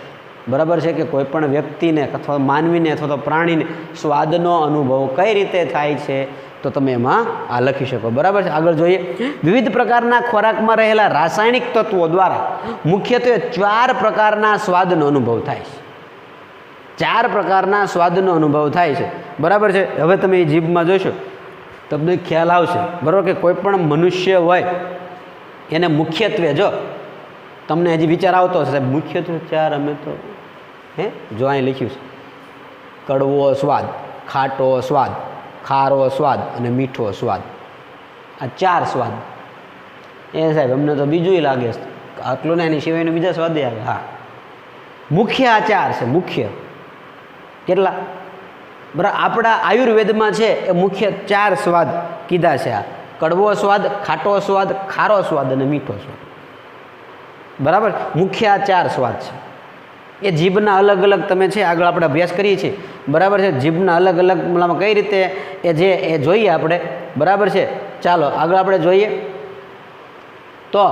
બરાબર છે કે કોઈ પણ વ્યક્તિને અથવા માનવીને અથવા તો પ્રાણીને સ્વાદનો અનુભવ કઈ રીતે થાય છે, તો તમે એમાં આ લખી શકો. બરાબર છે. આગળ જોઈએ. વિવિધ પ્રકારના ખોરાકમાં રહેલા રાસાયણિક તત્વો દ્વારા મુખ્યત્વે 4 પ્રકારના સ્વાદનો અનુભવ થાય છે. 4 પ્રકારના સ્વાદનો અનુભવ થાય છે. બરાબર છે. હવે તમે એ જીભમાં જોશો તમને ખ્યાલ આવશે. બરાબર કે કોઈ પણ મનુષ્ય હોય એને મુખ્યત્વે, જો તમને હજી વિચાર આવતો હશે મુખ્યત્વે 4 અમે તો જો અહીં લખ્યું છે કડવો સ્વાદ, ખાટો સ્વાદ, ખારો સ્વાદ અને મીઠો સ્વાદ. આ 4 સ્વાદ. એ સાહેબ અમને તો બીજું લાગે છે આટલું ને, એની સિવાયનો બીજા સ્વાદ આવે. હા, મુખ્ય આ 4 છે. મુખ્ય કેટલા? બરાબર, આપણા આયુર્વેદમાં છે એ મુખ્ય 4 સ્વાદ કીધા છે. આ કડવો સ્વાદ, ખાટો સ્વાદ, ખારો સ્વાદ અને મીઠો સ્વાદ. બરાબર, મુખ્ય આ 4 સ્વાદ છે. એ જીભના અલગ અલગ તમે છે આગળ આપણે અભ્યાસ કરીએ છીએ. બરાબર છે. જીભના અલગ અલગ મતલબમાં કઈ રીતે એ જોઈએ આપણે. બરાબર છે. ચાલો આગળ આપણે જોઈએ. તો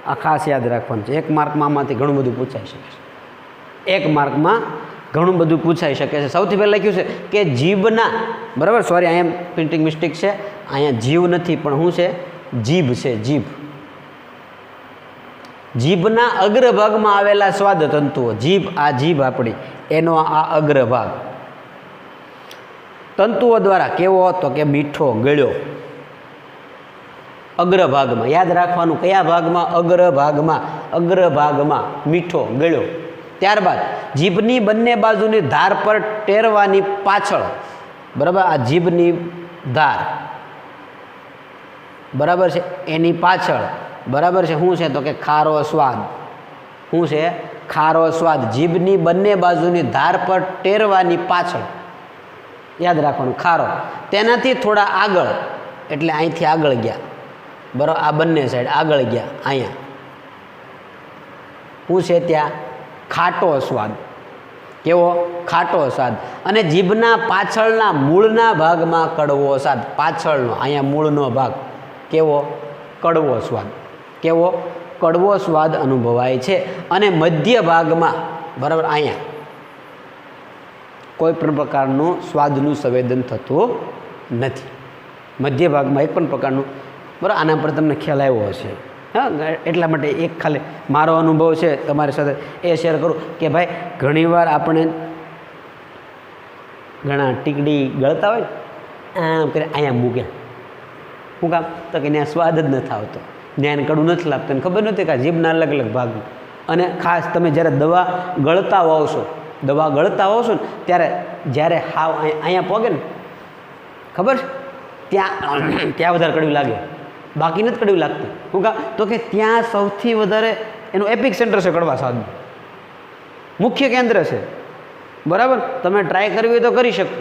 આ ખાસ યાદ રાખવાનું છે. 1 માર્કમાં આમાંથી ઘણું બધું પૂછાઈ શકે છે. 1 માર્કમાં ઘણું બધું પૂછાઈ શકે છે. સૌથી પહેલાં લખ્યું છે કે જીભના, બરાબર, સોરી અહીંયા પ્રિન્ટિંગ મિસ્ટેક છે, અહીંયા જીવ નથી પણ શું છે? જીભ છે. જીભ. જીભના અગ્રભાગમાં આવેલા સ્વાદ તંતુઓ. જીભ, આ જીભ આપણી, એનો આ અગ્રભાગ તંતુઓ દ્વારા કેવો? તો કે મીઠો, ગળ્યો. અગ્રભાગમાં યાદ રાખવાનું, કયા ભાગમાં? અગ્રભાગમાં. અગ્રભાગમાં મીઠો, ગળ્યો. ત્યારબાદ જીભની બંને બાજુની ધાર પર ટેરવાની પાછળ, બરાબર, આ જીભની ધાર, બરાબર છે, એની પાછળ, બરાબર છે, શું છે? તો કે ખારો સ્વાદ. શું છે? ખારો સ્વાદ. જીભની બંને બાજુની ધાર પર ટેરવાની પાછળ યાદ રાખવાનું ખારો. તેનાથી થોડા આગળ, એટલે અહીંથી આગળ ગયા, બરાબર, આ બંને સાઈડ આગળ ગયા, અહીંયા શું છે? ત્યાં ખાટો સ્વાદ. કેવો? ખાટો સ્વાદ. અને જીભના પાછળના મૂળના ભાગમાં કડવો સ્વાદ. પાછળનો, અહીંયા મૂળનો ભાગ કેવો? કડવો સ્વાદ. કેવો? કડવો સ્વાદ અનુભવાય છે. અને મધ્ય ભાગમાં, બરાબર, અહીંયા કોઈ પણ પ્રકારનું સ્વાદનું સંવેદન થતું નથી. મધ્ય ભાગમાં એક પણ પ્રકારનું, બરાબર. આના પર તમને ખ્યાલ આવ્યો હશે. હા, એટલા માટે એક ખાલી મારો અનુભવ છે તમારી સાથે એ શેર કરું કે ભાઈ ઘણીવાર આપણે ઘણા ટીકડી ગળતા હોય, આમ કરે અહીંયા મૂક્યા, શું કામ? તો કે ત્યાં સ્વાદ જ નથી આવતો, જ્ઞાન કડવું નથી લાગતું. અને ખબર નથી કે આ જીભના અલગ અલગ ભાગ. અને ખાસ તમે જ્યારે દવા ગળતા હોવશો ને ત્યારે જ્યારે હાવ અહીંયા પોગે ને, ખબર છે, ત્યાં વધારે કડવી લાગે, બાકી નથી કડવી લાગતી. શું કામ? તો કે ત્યાં સૌથી વધારે એનું એપિક સેન્ટર છે કડવા સ્વાદનું, મુખ્ય કેન્દ્ર છે. બરાબર, તમે ટ્રાય કરવી હોય તો કરી શકો.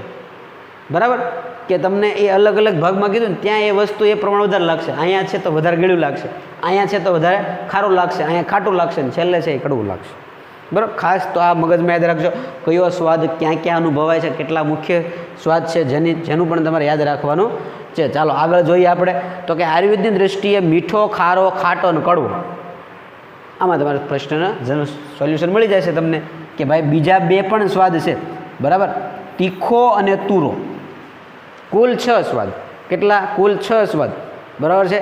બરાબર કે તમને એ અલગ અલગ ભાગમાં કીધું ને, ત્યાં એ વસ્તુ એ પ્રમાણે વધારે લાગશે. અહીંયા છે તો વધારે ગળ્યું લાગશે, અહીંયા છે તો વધારે ખારું લાગશે, અહીંયા ખાટું લાગશે ને છેલ્લે છે એ કડવું લાગશે. બરાબર, ખાસ તો આ મગજમાં યાદ રાખજો કયો સ્વાદ ક્યાં ક્યાં અનુભવાય છે, કેટલા મુખ્ય સ્વાદ છે જેનું પણ તમારે યાદ રાખવાનું છે. ચાલો આગળ જોઈએ આપણે. તો કે આયુર્વેદની દૃષ્ટિએ મીઠો, ખારો, ખાટો અને કડવો, આમાં તમારે પ્રશ્નના સોલ્યુશન મળી જશે તમને કે ભાઈ બીજા 2 પણ સ્વાદ છે. બરાબર, તીખો અને તુરો. કુલ 6 સ્વાદ. કેટલા? કુલ 6 સ્વાદ. બરાબર છે,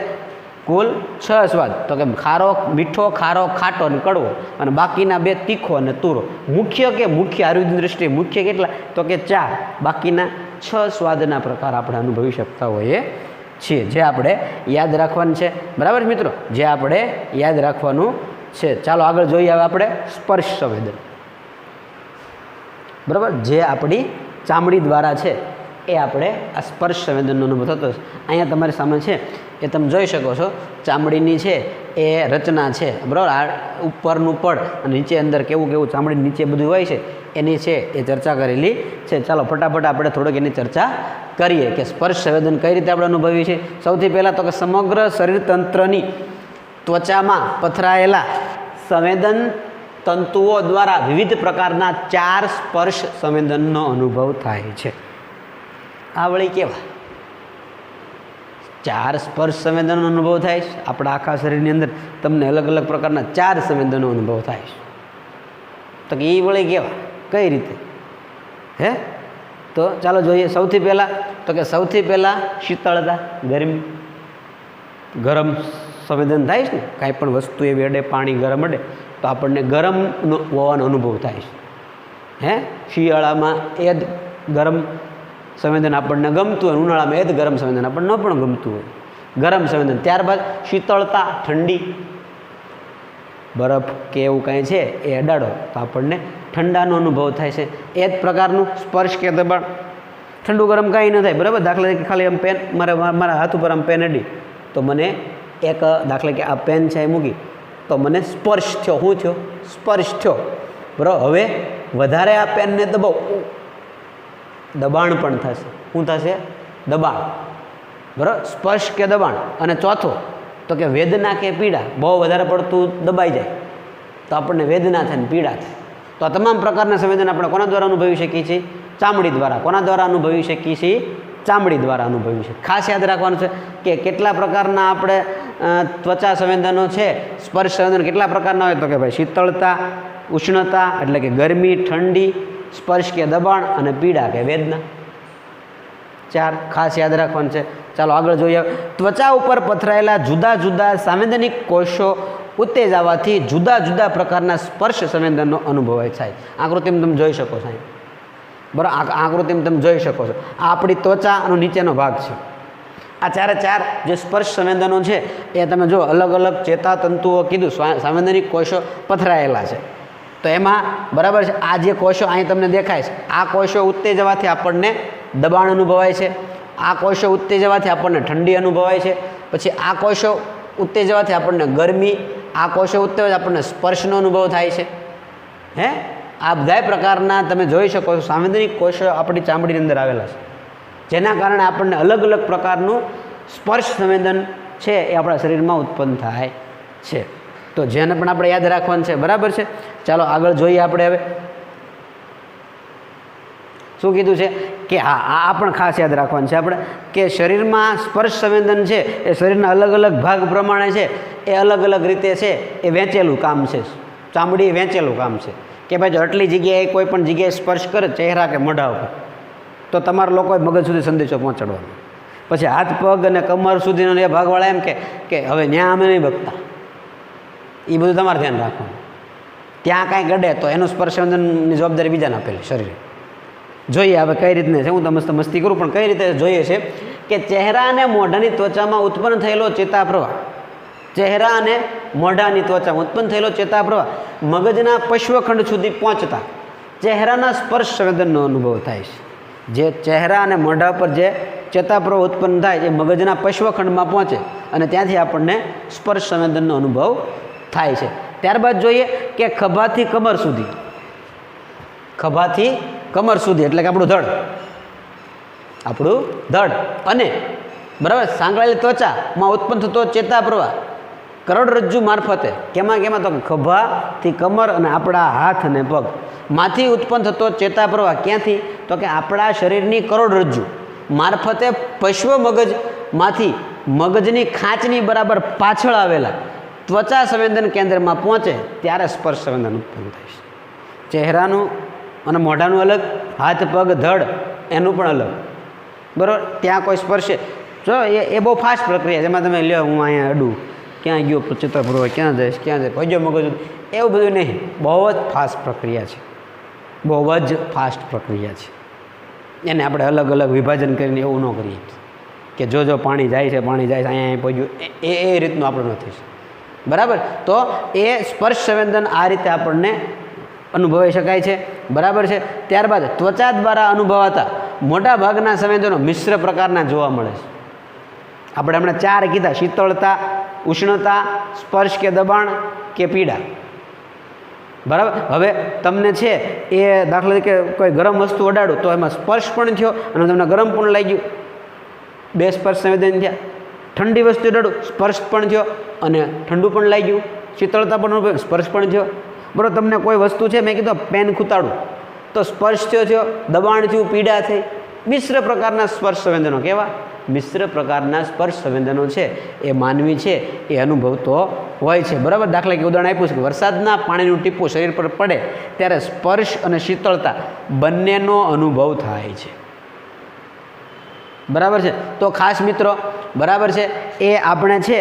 કુલ 6 સ્વાદ. તો કે ખારો, મીઠો, ખારો, ખાટો અને કડવો. અને બાકીના 2 તીખો અને તુરો. મુખ્ય આયુર્વેદની દૃષ્ટિએ મુખ્ય કેટલા? તો કે 4. બાકીના 6 સ્વાદના પ્રકાર આપણે અનુભવી શકતા હોઈએ છીએ, જે આપણે યાદ રાખવાનું છે. બરાબર મિત્રો, જે આપણે યાદ રાખવાનું છે. ચાલો આગળ જોઈએ હવે આપણે સ્પર્શ સંવેદન. બરાબર, જે આપણી ચામડી દ્વારા છે એ આપણે આ સ્પર્શ સંવેદનનો અનુભવ થતો. અહીંયા તમારી સામે છે એ તમે જોઈ શકો છો, ચામડીની છે એ રચના છે, બરાબર. આ ઉપરનું પડ અને નીચે અંદર કેવું કેવું ચામડી નીચે બધું હોય છે એની છે એ ચર્ચા કરેલી છે. ચાલો ફટાફટ આપણે થોડોક એની ચર્ચા કરીએ કે સ્પર્શ સંવેદન કઈ રીતે આપણે અનુભવીએ છીએ. સૌથી પહેલાં તો કે સમગ્ર શરીર તંત્રની ત્વચામાં પથરાયેલા સંવેદન તંતુઓ દ્વારા વિવિધ પ્રકારના 4 સ્પર્શ સંવેદનનો અનુભવ થાય છે. આ વળી કેવા 4 સ્પર્શ સંવેદનનો અનુભવ થાય છે? આપણા આખા શરીરની અંદર તમને અલગ અલગ પ્રકારના 4 સંવેદનનો અનુભવ થાય છે. તો કે એ વળી કેવા, કઈ રીતે? હે, તો ચાલો જોઈએ. સૌથી પહેલાં શીતળતા, ગરમી, ગરમ સંવેદન થાય છે ને. કાંઈ પણ વસ્તુ એવી અડે, પાણી ગરમ અડે તો આપણને ગરમ હોવાનો અનુભવ થાય છે. હે, શિયાળામાં એ જ ગરમ સંવેદન આપણને ગમતું હોય, ઉનાળામાં એ જ ગરમ સંવેદન આપણને ન પણ ગમતું હોય, ગરમ સંવેદન. ત્યારબાદ શીતળતા, ઠંડી, બરફ કે એવું કાંઈ છે એ અડાડો તો આપણને ઠંડાનો અનુભવ થાય છે. એ જ પ્રકારનું સ્પર્શ કે દબાણ. ઠંડુ ગરમ કાંઈ ન થાય, બરાબર. દાખલા તરીકે ખાલી આમ પેન મારા હાથ ઉપર આમ પેન અડી તો મને એક દાખલા કે આ પેન છે એ મૂકી તો મને સ્પર્શ થયો. શું થયો? સ્પર્શ થયો, બરાબર. હવે વધારે આ પેનને દબાણ પણ થશે. શું થશે? દબાણ, બરાબર. સ્પર્શ કે દબાણ. અને ચોથો તો કે વેદના કે પીડા. બહુ વધારે પડતું દબાઈ જાય તો આપણને વેદના થાય ને પીડા થાય. તો આ તમામ પ્રકારના સંવેદન આપણે કોના દ્વારા અનુભવી શકીએ છીએ? ચામડી દ્વારા. કોના દ્વારા અનુભવી શકીએ છીએ? ચામડી દ્વારા અનુભવી છે. ખાસ યાદ રાખવાનું છે કે કેટલા પ્રકારના આપણે ત્વચા સંવેદનો છે, સ્પર્શ સંવેદન કેટલા પ્રકારના હોય? તો કે ભાઈ શીતળતા, ઉષ્ણતા એટલે કે ગરમી, ઠંડી, સ્પર્શ કે દબાણ અને પીડા કે વેદના. 4 ખાસ યાદ રાખવાનું છે. ચાલો આગળ જોઈએ. ત્વચા ઉપર પથરાયેલા જુદા જુદા સાંવેદનિક કોષો ઉત્તેજાવાથી જુદા જુદા પ્રકારના સ્પર્શ સંવેદનનો અનુભવ થાય. આકૃતિમાં તમે જોઈ શકો છો, બરાબર. આકૃતિમાં તમે જોઈ શકો છો. આ આપણી ત્વચાનો નીચેનો ભાગ છે. આ 4 જે સ્પર્શ સંવેદનો છે એ તમે જો અલગ અલગ ચેતાતંતુઓ કીધું, સાંવેદનિક કોષો પથરાયેલા છે. તો એમાં બરાબર છે, આ જે કોષો અહીં તમને દેખાય છે, આ કોષો ઉત્તેજવાથી આપણને દબાણ અનુભવાય છે. આ કોષો ઉત્તેજવાથી આપણને ઠંડી અનુભવાય છે. પછી આ કોષો ઉત્તેજવાથી આપણને ગરમી, આ કોષો ઉત્તેજવાથી આપણને સ્પર્શનો અનુભવ થાય છે. હે, આ બધા પ્રકારના તમે જોઈ શકો છો સાંવેદનિક કોષો આપણી ચામડીની અંદર આવેલા છે, જેના કારણે આપણને અલગ અલગ પ્રકારનું સ્પર્શ સંવેદન છે એ આપણા શરીરમાં ઉત્પન્ન થાય છે. તો જેને પણ આપણે યાદ રાખવાનું છે, બરાબર છે. ચાલો આગળ જોઈએ. આપણે હવે શું કીધું છે કે હા, આ પણ ખાસ યાદ રાખવાનું છે આપણે કે શરીરમાં સ્પર્શ સંવેદન છે એ શરીરના અલગ અલગ ભાગ પ્રમાણે છે એ અલગ અલગ રીતે છે એ વહેંચેલું કામ છે. ચામડી વહેંચેલું કામ છે કે ભાઈ જો આટલી જગ્યાએ કોઈ પણ જગ્યાએ સ્પર્શ કરે ચહેરા કે મોઢા ઉપર તો તમારા લોકોએ મગજ સુધી સંદેશો પહોંચાડવાનો. પછી હાથ પગ અને કમર સુધીનો એ ભાગવાળા એમ કે હવે ત્યાં અમે નહીં બગતા. એ બધું તમારે ધ્યાન રાખવાનું. ત્યાં કાંઈ ગડે તો એનું સ્પર્શ સંવેદનની જવાબદારી બીજાને આપેલી શરીરે. જોઈએ હવે કઈ રીતને છે, હું તો મસ્ત મસ્તી કરું પણ કઈ રીતે જોઈએ છે કે ચહેરા અને મોઢાની ત્વચામાં ઉત્પન્ન થયેલો ચેતાપ્રવાહ, ચહેરા અને મોઢાની ત્વચામાં ઉત્પન્ન થયેલો ચેતાપ્રવાહ મગજના પશ્વખંડ સુધી પહોંચતા ચહેરાના સ્પર્શ સંવેદનનો અનુભવ થાય છે. જે ચહેરા અને મોઢા પર જે ચેતાપ્રવાહ ઉત્પન્ન થાય એ મગજના પશ્વખંડમાં પહોંચે અને ત્યાંથી આપણને સ્પર્શ સંવેદનનો અનુભવ થાય છે. ત્યારબાદ જોઈએ કે ખભાથી કમર સુધી, ખભાથી કમર સુધી એટલે કે આપણું ધડ અને બરાબર સાંકળેલી ત્વચામાં ઉત્પન્ન થતો ચેતાપ્રવાહ કરોડરજ્જુ મારફતે કેમાં તો ખભાથી કમર અને આપણા હાથ અને પગ માંથી ઉત્પન્ન થતો ચેતાપ્રવાહ ક્યાંથી? તો કે આપણા શરીરની કરોડરજ્જુ મારફતે પશ્વ મગજમાંથી મગજની ખાંચની બરાબર પાછળ આવેલા ત્વચા સંવેદન કેન્દ્રમાં પહોંચે ત્યારે સ્પર્શ સંવેદન ઉત્પન્ન થાય છે. ચહેરાનું અને મોઢાનું અલગ, હાથ પગ ધડ એનું પણ અલગ, બરાબર. ત્યાં કોઈ સ્પર્શે જો એ બહુ ફાસ્ટ પ્રક્રિયા, જેમાં તમે લ્યો હું અહીંયા અડું, ક્યાં ગયો ચેતાપ્રવાહ, ક્યાં જઈશ, ભજ્યો મગજ, એવું બધું નહીં. બહુ જ ફાસ્ટ પ્રક્રિયા છે, બહુ જ ફાસ્ટ પ્રક્રિયા છે. એને આપણે અલગ અલગ વિભાજન કરીને એવું ન કરીએ કે જો પાણી જાય છે અહીંયા પહોંચ્યું, એ રીતનું આપણું નથી, બરાબર. તો એ સ્પર્શ સંવેદન આ રીતે આપણને અનુભવી શકાય છે, બરાબર છે. ત્યારબાદ ત્વચા દ્વારા અનુભવાતા મોટા ભાગના સંવેદનો મિશ્ર પ્રકારના જોવા મળે છે. આપણે હમણાં 4 કીધા: શીતળતા, ઉષ્ણતા, સ્પર્શ કે દબાણ કે પીડા. બરાબર. હવે તમને છે એ દાખલા તરીકે કોઈ ગરમ વસ્તુ અડાડું તો એમાં સ્પર્શ પણ થયો અને તમને ગરમ પણ લાગ્યું, 2 સ્પર્શ સંવેદન થયા. ઠંડી વસ્તુ અડાડું, સ્પર્શ પણ થયો અને ઠંડુ પણ લાગ્યું, શીતળતા પણ, સ્પર્શ પણ થયો. બરાબર. તમને કોઈ વસ્તુ છે, મેં કીધું પેન ખૂતાડું તો સ્પર્શ થયો, દબાણ થયું, પીડા થઈ. મિશ્ર પ્રકારના સ્પર્શ સંવેદનો. કેવા? મિશ્ર પ્રકારના સ્પર્શ સંવેદનો છે એ માનવી છે એ અનુભવતો હોય છે. બરાબર. દાખલા કે ઉદાહરણ આપ્યું છે કે વરસાદના પાણીનું ટીપું શરીર પર પડે ત્યારે સ્પર્શ અને શીતળતા બંનેનો અનુભવ થાય છે. બરાબર છે. તો ખાસ મિત્રો, બરાબર છે, એ આપણે છે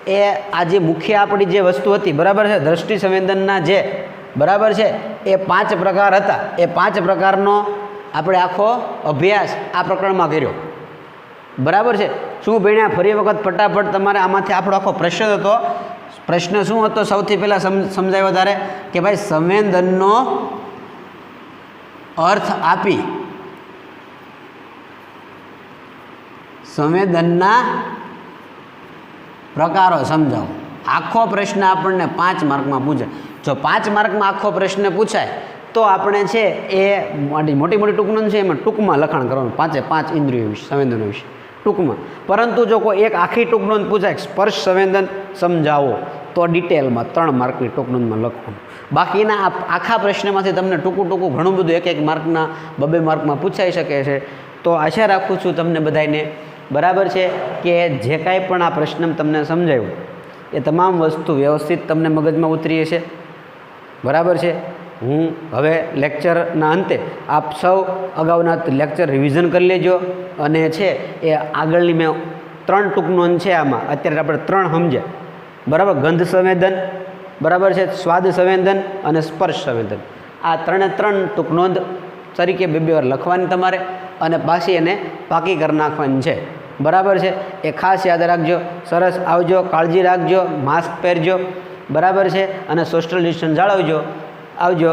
એ આ જે મુખ્ય આપણી જે વસ્તુ હતી, બરાબર છે, દ્રષ્ટિ સંવેદનના જે, બરાબર છે, એ 5 પ્રકાર હતા. એ 5 પ્રકારનો આપણે આખો અભ્યાસ આ પ્રકરણમાં કર્યો. બરાબર છે. શું ભણ્યા? ફરી વખત ફટાફટ તમારે આમાંથી આપણો આખો પ્રશ્ન હતો. પ્રશ્ન શું હતો? સૌથી પહેલાં સમજાવ્યો તારે કે ભાઈ સંવેદનનો અર્થ આપી સંવેદનના પ્રકારો સમજાવો. આખો પ્રશ્ન આપણને 5 માર્કમાં પૂછાય. જો 5 માર્કમાં આખો પ્રશ્ન પૂછાય તો આપણે છે એ મોટી મોટી ટૂંકનોંધ છે એમાં ટૂંકમાં લખાણ કરવાનું 5 ઇન્દ્રિયો વિશે, સંવેદનો વિશે ટૂંકમાં. પરંતુ જો કોઈ એક આખી ટૂંકનોંધ પૂછાય સ્પર્શ સંવેદન સમજાવો તો ડિટેલમાં 3 માર્કની ટૂંકનોંધમાં લખવાનું. બાકીના આખા પ્રશ્નમાંથી તમને ટૂંકું ઘણું બધું 1 માર્કના 2 માર્કમાં પૂછાઈ શકે છે. તો આશા રાખું છું તમને બધાને, બરાબર છે, કે જે કાંઈ પણ આ પ્રશ્ન તમને સમજાયું એ તમામ વસ્તુ વ્યવસ્થિત તમને મગજમાં ઉતરી હશે. બરાબર છે. હું હવે લેક્ચરના અંતે આપ સૌ અગાઉના લેક્ચર રિવિઝન કરી લેજો અને છે એ આગળની મેં 3 ટૂંકનોંધ છે આમાં અત્યારે આપણે 3 સમજ્યા. બરાબર. ગંધ સંવેદન, બરાબર છે, સ્વાદ સંવેદન અને સ્પર્શ સંવેદન. આ 3 ટૂંકનોંધ તરીકે 2 વાર લખવાની તમારે અને પાછી એને પાકી કરી નાખવાની છે. બરાબર છે. એ ખાસ યાદ રાખજો. સરસ. આવજો, કાળજી રાખજો, માસ્ક પહેરજો, બરાબર છે, અને સોશિયલ ડિસ્ટન્સ જાળવજો. આવજો.